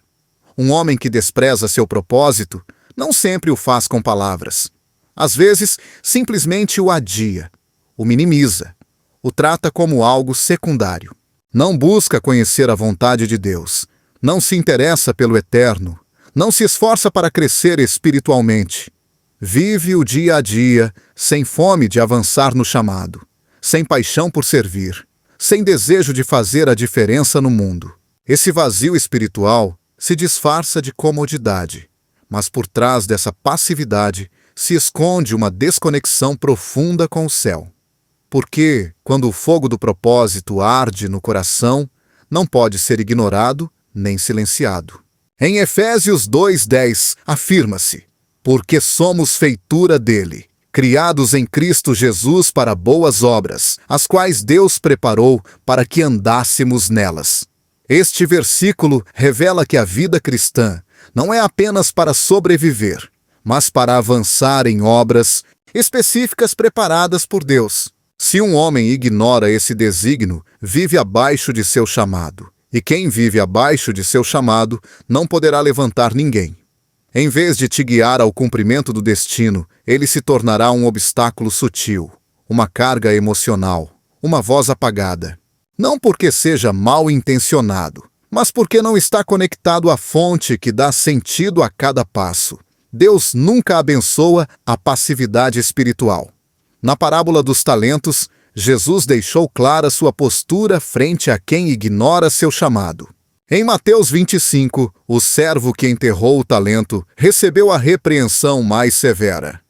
Speaker 1: Um homem que despreza seu propósito não sempre o faz com palavras. Às vezes, simplesmente o adia, o minimiza, o trata como algo secundário. Não busca conhecer a vontade de Deus, não se interessa pelo eterno, não se esforça para crescer espiritualmente. Vive o dia a dia sem fome de avançar no chamado, sem paixão por servir, sem desejo de fazer a diferença no mundo. Esse vazio espiritual se disfarça de comodidade, mas por trás dessa passividade se esconde uma desconexão profunda com o céu. Porque, quando o fogo do propósito arde no coração, não pode ser ignorado nem silenciado. Em Efésios 2:10 afirma-se: "Porque somos feitura dele, criados em Cristo Jesus para boas obras, as quais Deus preparou para que andássemos nelas." Este versículo revela que a vida cristã não é apenas para sobreviver, mas para avançar em obras específicas preparadas por Deus. Se um homem ignora esse desígnio, vive abaixo de seu chamado. E quem vive abaixo de seu chamado não poderá levantar ninguém. Em vez de te guiar ao cumprimento do destino, ele se tornará um obstáculo sutil, uma carga emocional, uma voz apagada. Não porque seja mal intencionado, mas porque não está conectado à fonte que dá sentido a cada passo. Deus nunca abençoa a passividade espiritual. Na parábola dos talentos, Jesus deixou clara sua postura frente a quem ignora seu chamado. Em Mateus 25, o servo que enterrou o talento recebeu a repreensão mais severa.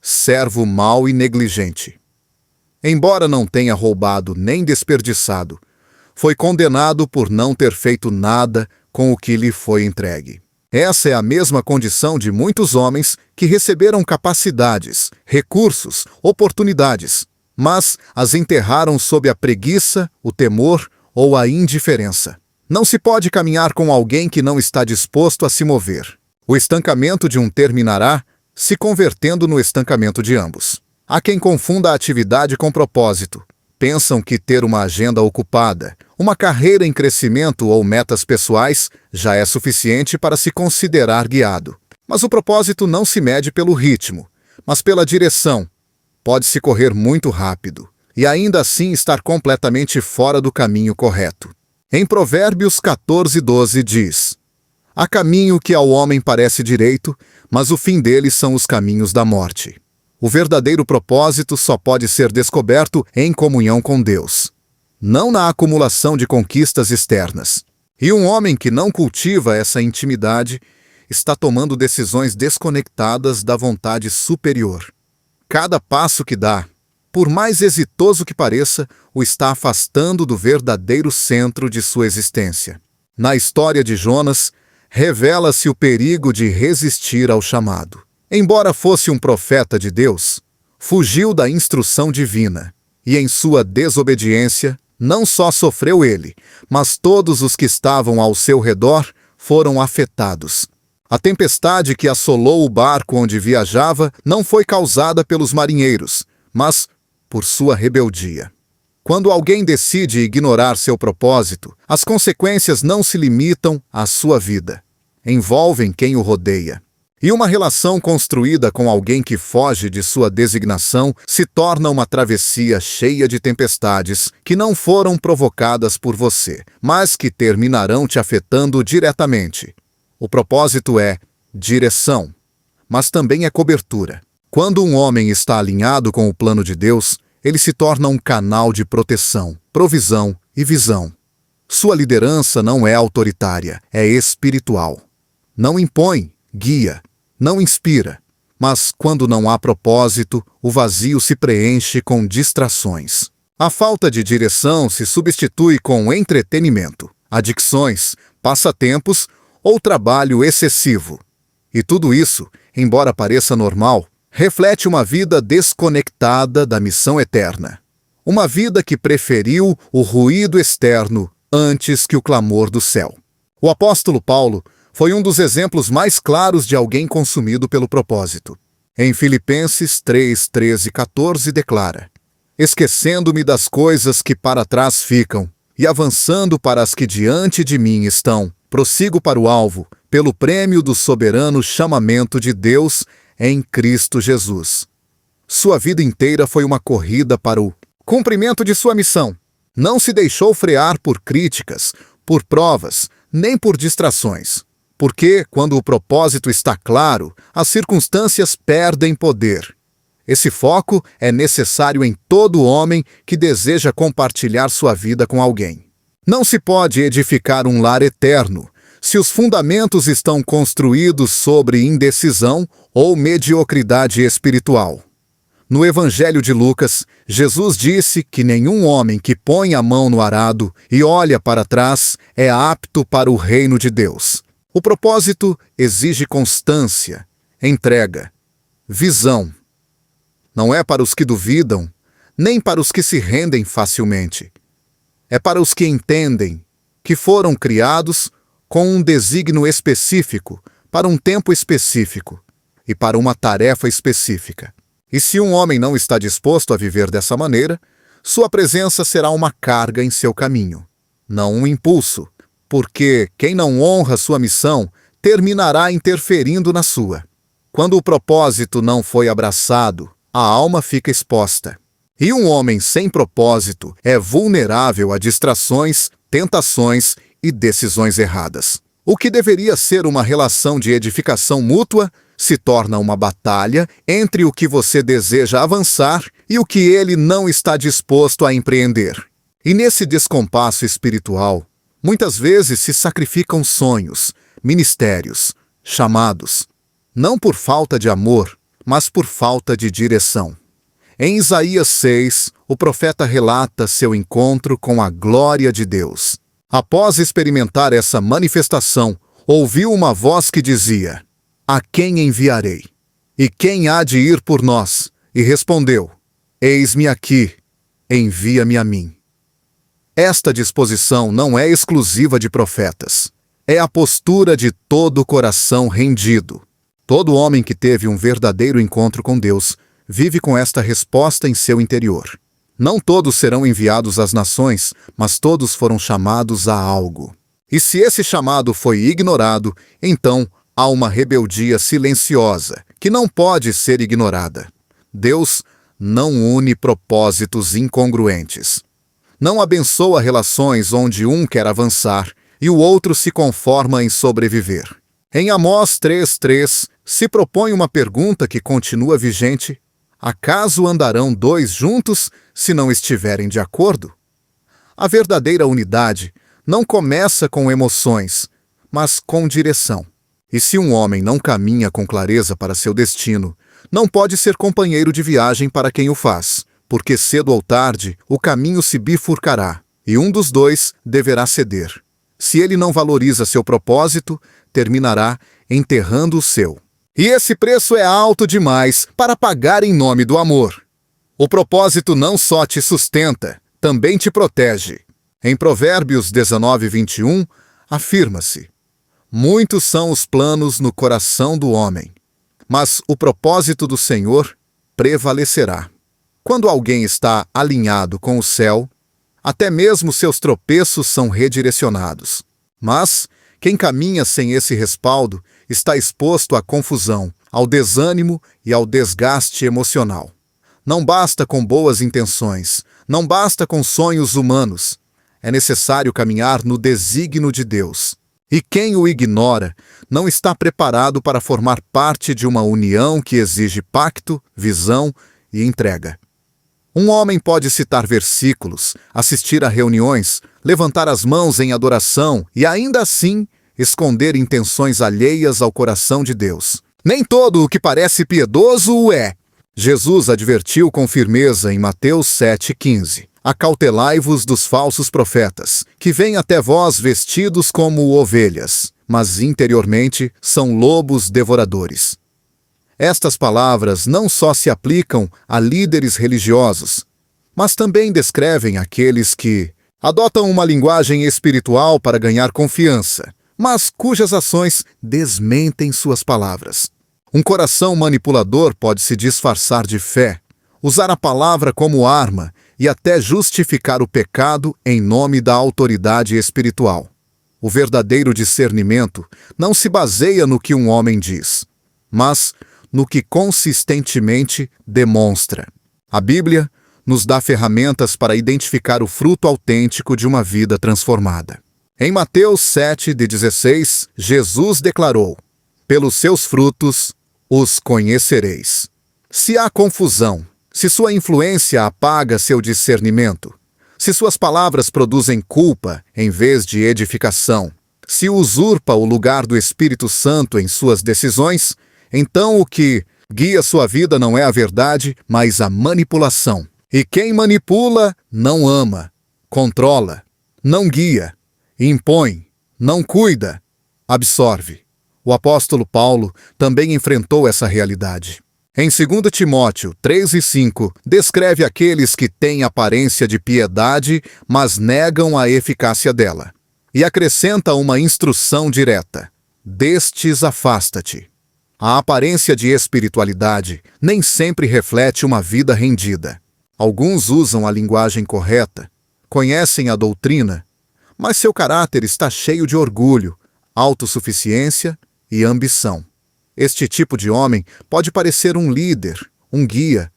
Speaker 1: Servo mau e negligente. Embora não tenha roubado nem desperdiçado, foi condenado por não ter feito nada com o que lhe foi entregue. Essa é a mesma condição de muitos homens que receberam capacidades, recursos, oportunidades, mas as enterraram sob a preguiça, o temor ou a indiferença. Não se pode caminhar com alguém que não está disposto a se mover. O estancamento de um terminará se convertendo no estancamento de ambos. Há quem confunda a atividade com propósito. Pensam que ter uma agenda ocupada, uma carreira em crescimento ou metas pessoais já é suficiente para se considerar guiado. Mas o propósito não se mede pelo ritmo, mas pela direção. Pode-se correr muito rápido e ainda assim estar completamente fora do caminho correto. Em Provérbios 14:12 diz: há caminho que ao homem parece direito, mas o fim dele são os caminhos da morte. O verdadeiro propósito só pode ser descoberto em comunhão com Deus, não na acumulação de conquistas externas. E um homem que não cultiva essa intimidade está tomando decisões desconectadas da vontade superior. Cada passo que dá, por mais exitoso que pareça, o está afastando do verdadeiro centro de sua existência. Na história de Jonas, revela-se o perigo de resistir ao chamado. Embora fosse um profeta de Deus, fugiu da instrução divina, e em sua desobediência, não só sofreu ele, mas todos os que estavam ao seu redor foram afetados. A tempestade que assolou o barco onde viajava não foi causada pelos marinheiros, mas por sua rebeldia. Quando alguém decide ignorar seu propósito, as consequências não se limitam à sua vida. Envolvem quem o rodeia. E uma relação construída com alguém que foge de sua designação se torna uma travessia cheia de tempestades que não foram provocadas por você, mas que terminarão te afetando diretamente. O propósito é direção, mas também é cobertura. Quando um homem está alinhado com o plano de Deus, ele se torna um canal de proteção, provisão e visão. Sua liderança não é autoritária, é espiritual. Não impõe, guia, não inspira, mas quando não há propósito, o vazio se preenche com distrações. A falta de direção se substitui com entretenimento, adicções, passatempos ou trabalho excessivo. E tudo isso, embora pareça normal, reflete uma vida desconectada da missão eterna. Uma vida que preferiu o ruído externo antes que o clamor do céu. O apóstolo Paulo foi um dos exemplos mais claros de alguém consumido pelo propósito. Em Filipenses 3:13 e 14 declara: esquecendo-me das coisas que para trás ficam e avançando para as que diante de mim estão, prossigo para o alvo, pelo prêmio do soberano chamamento de Deus em Cristo Jesus. Sua vida inteira foi uma corrida para o cumprimento de sua missão. Não se deixou frear por críticas, por provas, nem por distrações. Porque, quando o propósito está claro, as circunstâncias perdem poder. Esse foco é necessário em todo homem que deseja compartilhar sua vida com alguém. Não se pode edificar um lar eterno se os fundamentos estão construídos sobre indecisão ou mediocridade espiritual. No Evangelho de Lucas, Jesus disse que nenhum homem que põe a mão no arado e olha para trás é apto para o reino de Deus. O propósito exige constância, entrega, visão. Não é para os que duvidam, nem para os que se rendem facilmente. É para os que entendem que foram criados com um desígnio específico, para um tempo específico e para uma tarefa específica. E se um homem não está disposto a viver dessa maneira, sua presença será uma carga em seu caminho, não um impulso, porque quem não honra sua missão terminará interferindo na sua. Quando o propósito não foi abraçado, a alma fica exposta. E um homem sem propósito é vulnerável a distrações, tentações e decisões erradas. O que deveria ser uma relação de edificação mútua se torna uma batalha entre o que você deseja avançar e o que ele não está disposto a empreender. E nesse descompasso espiritual, muitas vezes se sacrificam sonhos, ministérios, chamados, não por falta de amor, mas por falta de direção. Em Isaías 6, o profeta relata seu encontro com a glória de Deus. Após experimentar essa manifestação, ouviu uma voz que dizia: "A quem enviarei? E quem há de ir por nós?" E respondeu: "Eis-me aqui, envia-me a mim." Esta disposição não é exclusiva de profetas. É a postura de todo o coração rendido. Todo homem que teve um verdadeiro encontro com Deus vive com esta resposta em seu interior. Não todos serão enviados às nações, mas todos foram chamados a algo. E se esse chamado foi ignorado, então há uma rebeldia silenciosa, que não pode ser ignorada. Deus não une propósitos incongruentes. Não abençoa relações onde um quer avançar e o outro se conforma em sobreviver. Em Amós 3:3, se propõe uma pergunta que continua vigente: acaso andarão dois juntos se não estiverem de acordo? A verdadeira unidade não começa com emoções, mas com direção. E se um homem não caminha com clareza para seu destino, não pode ser companheiro de viagem para quem o faz, porque cedo ou tarde o caminho se bifurcará, e um dos dois deverá ceder. Se ele não valoriza seu propósito, terminará enterrando o seu. E esse preço é alto demais para pagar em nome do amor. O propósito não só te sustenta, também te protege. Em Provérbios 19:21, afirma-se: muitos são os planos no coração do homem, mas o propósito do Senhor prevalecerá. Quando alguém está alinhado com o céu, até mesmo seus tropeços são redirecionados. Mas quem caminha sem esse respaldo está exposto à confusão, ao desânimo e ao desgaste emocional. Não basta com boas intenções, não basta com sonhos humanos. É necessário caminhar no desígnio de Deus. E quem o ignora não está preparado para formar parte de uma união que exige pacto, visão e entrega. Um homem pode citar versículos, assistir a reuniões, levantar as mãos em adoração e ainda assim esconder intenções alheias ao coração de Deus. Nem todo o que parece piedoso o é. Jesus advertiu com firmeza em Mateus 7,15. Acautelai-vos dos falsos profetas, que vêm até vós vestidos como ovelhas, mas interiormente são lobos devoradores. Estas palavras não só se aplicam a líderes religiosos, mas também descrevem aqueles que adotam uma linguagem espiritual para ganhar confiança, mas cujas ações desmentem suas palavras. Um coração manipulador pode se disfarçar de fé, usar a palavra como arma e até justificar o pecado em nome da autoridade espiritual. O verdadeiro discernimento não se baseia no que um homem diz, mas no que consistentemente demonstra. A Bíblia nos dá ferramentas para identificar o fruto autêntico de uma vida transformada. Em Mateus 7:16, Jesus declarou: pelos seus frutos os conhecereis. Se há confusão, se sua influência apaga seu discernimento, se suas palavras produzem culpa em vez de edificação, se usurpa o lugar do Espírito Santo em suas decisões, então o que guia sua vida não é a verdade, mas a manipulação. E quem manipula não ama, controla, não guia, impõe, não cuida, absorve. O apóstolo Paulo também enfrentou essa realidade. Em 2 Timóteo 3:5, descreve aqueles que têm aparência de piedade, mas negam a eficácia dela. E acrescenta uma instrução direta: destes afasta-te. A aparência de espiritualidade nem sempre reflete uma vida rendida. Alguns usam a linguagem correta, conhecem a doutrina, mas seu caráter está cheio de orgulho, autossuficiência e ambição. Este tipo de homem pode parecer um líder, um guia,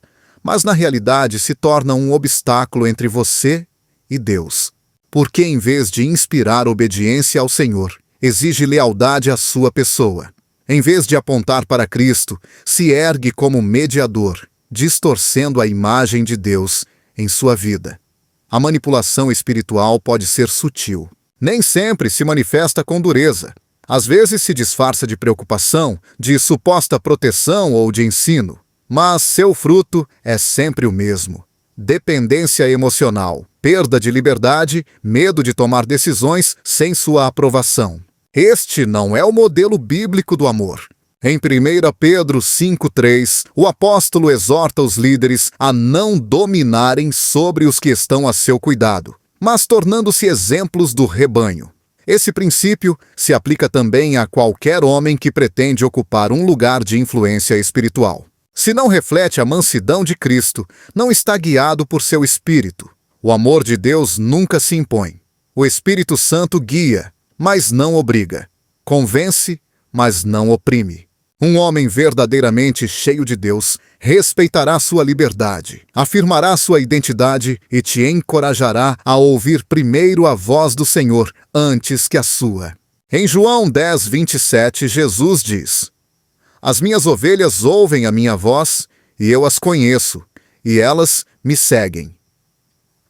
Speaker 1: mas na realidade se torna um obstáculo entre você e Deus. Porque em vez de inspirar obediência ao Senhor, exige lealdade à sua pessoa. Em vez de apontar para Cristo, se ergue como mediador, distorcendo a imagem de Deus em sua vida. A manipulação espiritual pode ser sutil. Nem sempre se manifesta com dureza. Às vezes se disfarça de preocupação, de suposta proteção ou de ensino. Mas seu fruto é sempre o mesmo: dependência emocional, perda de liberdade, medo de tomar decisões sem sua aprovação. Este não é o modelo bíblico do amor. Em 1 Pedro 5,3, o apóstolo exorta os líderes a não dominarem sobre os que estão a seu cuidado, mas tornando-se exemplos do rebanho. Esse princípio se aplica também a qualquer homem que pretende ocupar um lugar de influência espiritual. Se não reflete a mansidão de Cristo, não está guiado por seu Espírito. O amor de Deus nunca se impõe. O Espírito Santo guia, mas não obriga. Convence, mas não oprime. Um homem verdadeiramente cheio de Deus respeitará sua liberdade, afirmará sua identidade e te encorajará a ouvir primeiro a voz do Senhor antes que a sua. Em João 10:27, Jesus diz: As minhas ovelhas ouvem a minha voz, e eu as conheço, e elas me seguem.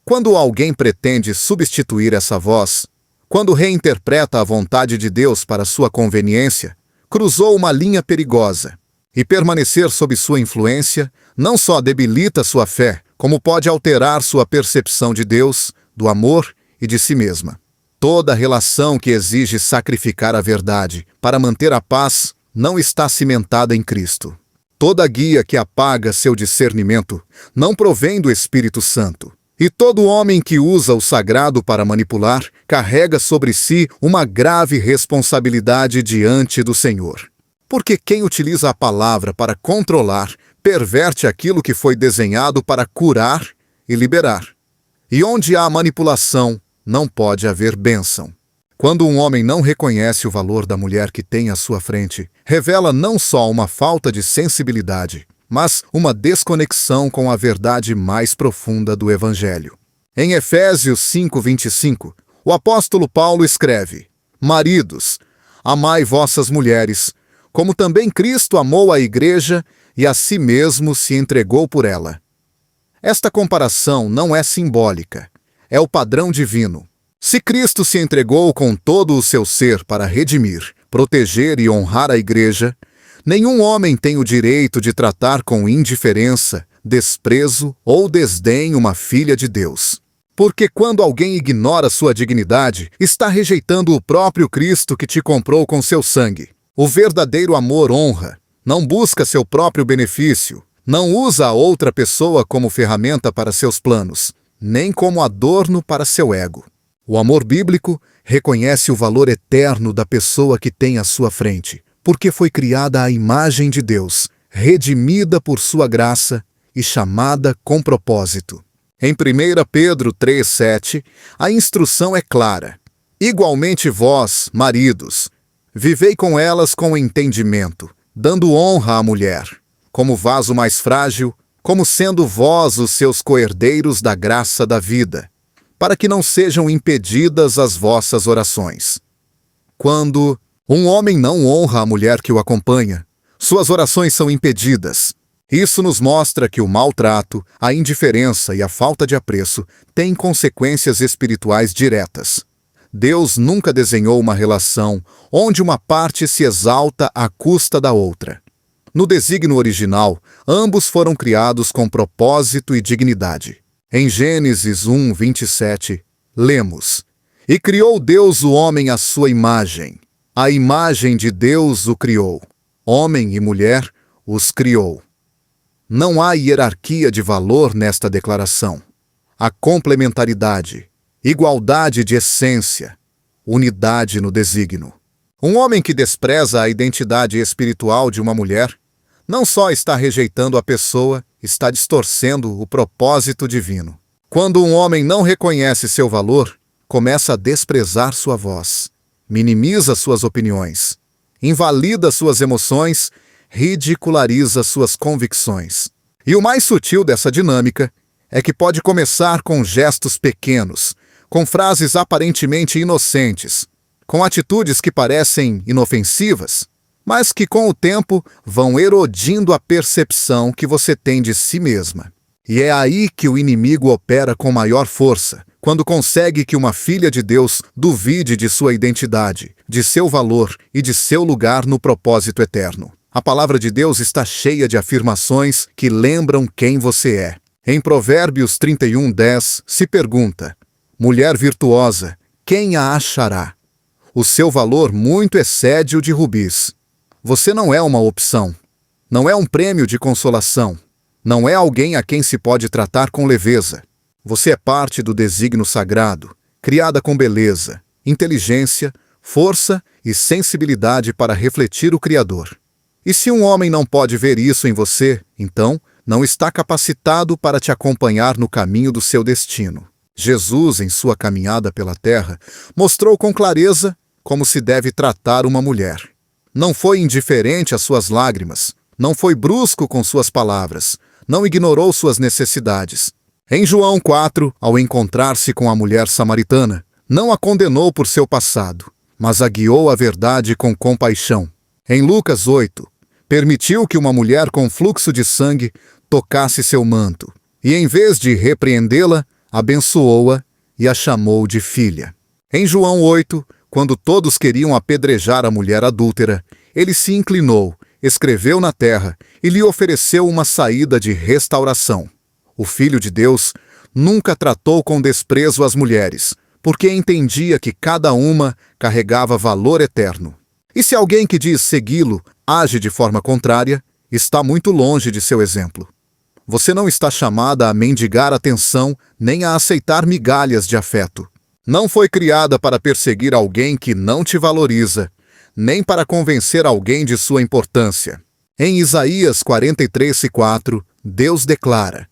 Speaker 1: Quando alguém pretende substituir essa voz, quando reinterpreta a vontade de Deus para sua conveniência, cruzou uma linha perigosa. E permanecer sob sua influência não só debilita sua fé, como pode alterar sua percepção de Deus, do amor e de si mesma. Toda relação que exige sacrificar a verdade para manter a paz não está cimentada em Cristo. Toda guia que apaga seu discernimento não provém do Espírito Santo. E todo homem que usa o sagrado para manipular carrega sobre si uma grave responsabilidade diante do Senhor. Porque quem utiliza a palavra para controlar, perverte aquilo que foi desenhado para curar e liberar. E onde há manipulação, não pode haver bênção. Quando um homem não reconhece o valor da mulher que tem à sua frente, revela não só uma falta de sensibilidade, mas uma desconexão com a verdade mais profunda do Evangelho. Em Efésios 5:25, o apóstolo Paulo escreve: Maridos, amai vossas mulheres, como também Cristo amou a igreja e a si mesmo se entregou por ela. Esta comparação não é simbólica, é o padrão divino. Se Cristo se entregou com todo o seu ser para redimir, proteger e honrar a igreja, nenhum homem tem o direito de tratar com indiferença, desprezo ou desdém uma filha de Deus. Porque quando alguém ignora sua dignidade, está rejeitando o próprio Cristo que te comprou com seu sangue. O verdadeiro amor honra, não busca seu próprio benefício, não usa a outra pessoa como ferramenta para seus planos, nem como adorno para seu ego. O amor bíblico reconhece o valor eterno da pessoa que tem à sua frente, porque foi criada à imagem de Deus, redimida por sua graça e chamada com propósito. Em 1 Pedro 3:7, a instrução é clara. Igualmente vós, maridos, vivei com elas com entendimento, dando honra à mulher, como vaso mais frágil, como sendo vós os seus coherdeiros da graça da vida, para que não sejam impedidas as vossas orações. Quando um homem não honra a mulher que o acompanha, suas orações são impedidas. Isso nos mostra que o maltrato, a indiferença e a falta de apreço têm consequências espirituais diretas. Deus nunca desenhou uma relação onde uma parte se exalta à custa da outra. No desígnio original, ambos foram criados com propósito e dignidade. Em Gênesis 1:27, lemos: E criou Deus o homem à sua imagem. A imagem de Deus o criou. Homem e mulher os criou. Não há hierarquia de valor nesta declaração. Há complementaridade, igualdade de essência, unidade no desígnio. Um homem que despreza a identidade espiritual de uma mulher não só está rejeitando a pessoa, está distorcendo o propósito divino. Quando um homem não reconhece seu valor, começa a desprezar sua voz, minimiza suas opiniões, invalida suas emoções, ridiculariza suas convicções. E o mais sutil dessa dinâmica é que pode começar com gestos pequenos, com frases aparentemente inocentes, com atitudes que parecem inofensivas, mas que com o tempo vão erodindo a percepção que você tem de si mesma. E é aí que o inimigo opera com maior força, quando consegue que uma filha de Deus duvide de sua identidade, de seu valor e de seu lugar no propósito eterno. A palavra de Deus está cheia de afirmações que lembram quem você é. Em Provérbios 31:10 se pergunta: mulher virtuosa, quem a achará? O seu valor muito excede o de rubis. Você não é uma opção. Não é um prêmio de consolação. Não é alguém a quem se pode tratar com leveza. Você é parte do desígnio sagrado, criada com beleza, inteligência, força e sensibilidade para refletir o Criador. E se um homem não pode ver isso em você, então não está capacitado para te acompanhar no caminho do seu destino. Jesus, em sua caminhada pela terra, mostrou com clareza como se deve tratar uma mulher. Não foi indiferente às suas lágrimas, não foi brusco com suas palavras, não ignorou suas necessidades. Em João 4, ao encontrar-se com a mulher samaritana, não a condenou por seu passado, mas a guiou à verdade com compaixão. Em Lucas 8, permitiu que uma mulher com fluxo de sangue tocasse seu manto, e em vez de repreendê-la, abençoou-a e a chamou de filha. Em João 8, quando todos queriam apedrejar a mulher adúltera, ele se inclinou, escreveu na terra e lhe ofereceu uma saída de restauração. O Filho de Deus nunca tratou com desprezo as mulheres, porque entendia que cada uma carregava valor eterno. E se alguém que diz segui-lo age de forma contrária, está muito longe de seu exemplo. Você não está chamada a mendigar atenção nem a aceitar migalhas de afeto. Não foi criada para perseguir alguém que não te valoriza, nem para convencer alguém de sua importância. Em Isaías 43:4, Deus declara: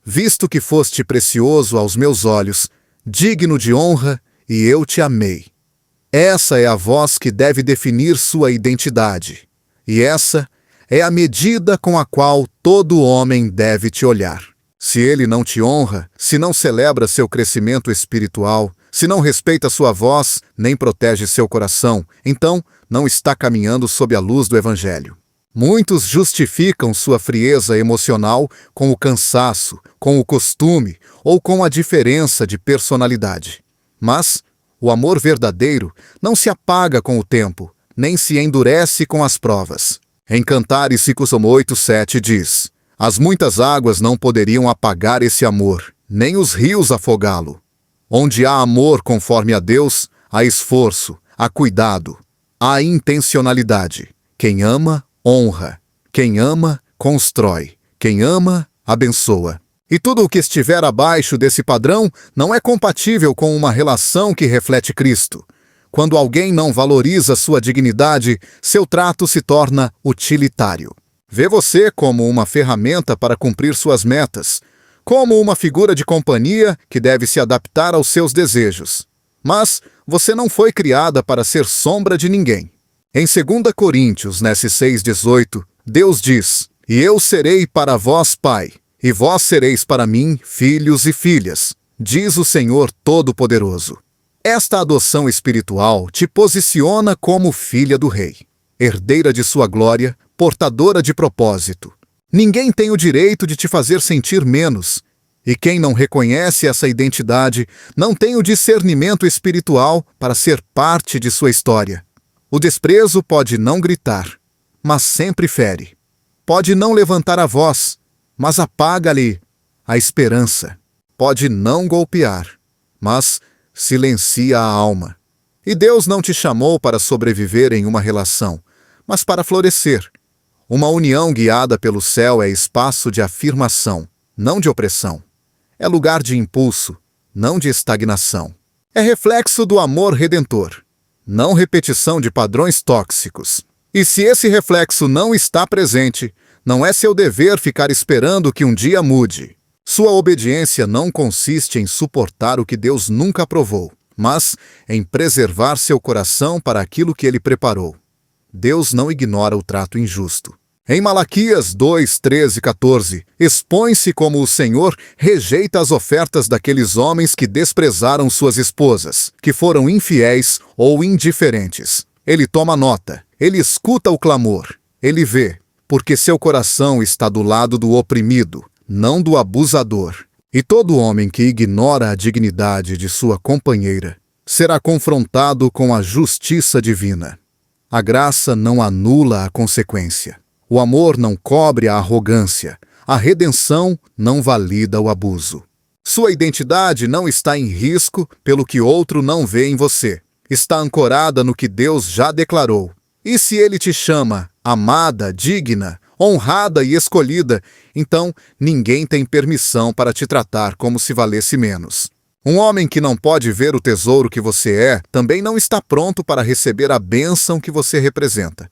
Speaker 1: visto que foste precioso aos meus olhos, digno de honra, e eu te amei. Essa é a voz que deve definir sua identidade, e essa é a medida com a qual todo homem deve te olhar. Se ele não te honra, se não celebra seu crescimento espiritual, se não respeita sua voz, nem protege seu coração, então não está caminhando sob a luz do Evangelho. Muitos justificam sua frieza emocional com o cansaço, com o costume ou com a diferença de personalidade. Mas o amor verdadeiro não se apaga com o tempo, nem se endurece com as provas. Em Cantares 8:7 diz: as muitas águas não poderiam apagar esse amor, nem os rios afogá-lo. Onde há amor conforme a Deus, há esforço, há cuidado, há intencionalidade. Quem ama, honra. Quem ama, constrói. Quem ama, abençoa. E tudo o que estiver abaixo desse padrão não é compatível com uma relação que reflete Cristo. Quando alguém não valoriza sua dignidade, seu trato se torna utilitário. Vê você como uma ferramenta para cumprir suas metas, como uma figura de companhia que deve se adaptar aos seus desejos. Mas você não foi criada para ser sombra de ninguém. Em 2 Coríntios, 6:18, Deus diz: e eu serei para vós pai, e vós sereis para mim filhos e filhas, diz o Senhor Todo-Poderoso. Esta adoção espiritual te posiciona como filha do Rei, herdeira de sua glória, portadora de propósito. Ninguém tem o direito de te fazer sentir menos, e quem não reconhece essa identidade não tem o discernimento espiritual para ser parte de sua história. O desprezo pode não gritar, mas sempre fere. Pode não levantar a voz, mas apaga-lhe a esperança. Pode não golpear, mas silencia a alma. E Deus não te chamou para sobreviver em uma relação, mas para florescer. Uma união guiada pelo céu é espaço de afirmação, não de opressão. É lugar de impulso, não de estagnação. É reflexo do amor redentor, não repetição de padrões tóxicos. E se esse reflexo não está presente, não é seu dever ficar esperando que um dia mude. Sua obediência não consiste em suportar o que Deus nunca aprovou, mas em preservar seu coração para aquilo que Ele preparou. Deus não ignora o trato injusto. Em Malaquias 2, 13 e 14, expõe-se como o Senhor rejeita as ofertas daqueles homens que desprezaram suas esposas, que foram infiéis ou indiferentes. Ele toma nota, ele escuta o clamor, ele vê, porque seu coração está do lado do oprimido, não do abusador. E todo homem que ignora a dignidade de sua companheira será confrontado com a justiça divina. A graça não anula a consequência. O amor não cobre a arrogância. A redenção não valida o abuso. Sua identidade não está em risco pelo que outro não vê em você. Está ancorada no que Deus já declarou. E se Ele te chama amada, digna, honrada e escolhida, então ninguém tem permissão para te tratar como se valesse menos. Um homem que não pode ver o tesouro que você é, também não está pronto para receber a bênção que você representa.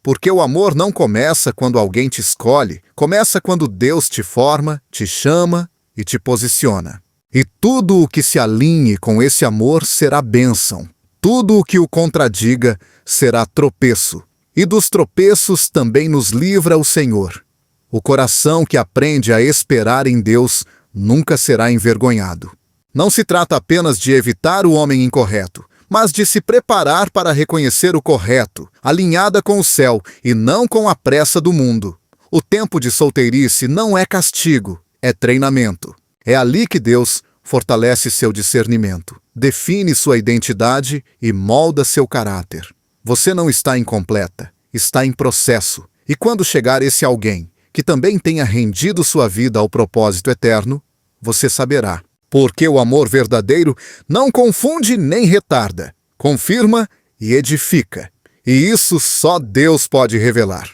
Speaker 1: Porque o amor não começa quando alguém te escolhe, começa quando Deus te forma, te chama e te posiciona. E tudo o que se alinhe com esse amor será bênção. Tudo o que o contradiga será tropeço. E dos tropeços também nos livra o Senhor. O coração que aprende a esperar em Deus nunca será envergonhado. Não se trata apenas de evitar o homem incorreto, mas de se preparar para reconhecer o correto, alinhada com o céu e não com a pressa do mundo. O tempo de solteirice não é castigo, é treinamento. É ali que Deus fortalece seu discernimento, define sua identidade e molda seu caráter. Você não está incompleta, está em processo. E quando chegar esse alguém, que também tenha rendido sua vida ao propósito eterno, você saberá. Porque o amor verdadeiro não confunde nem retarda, confirma e edifica. E isso só Deus pode revelar.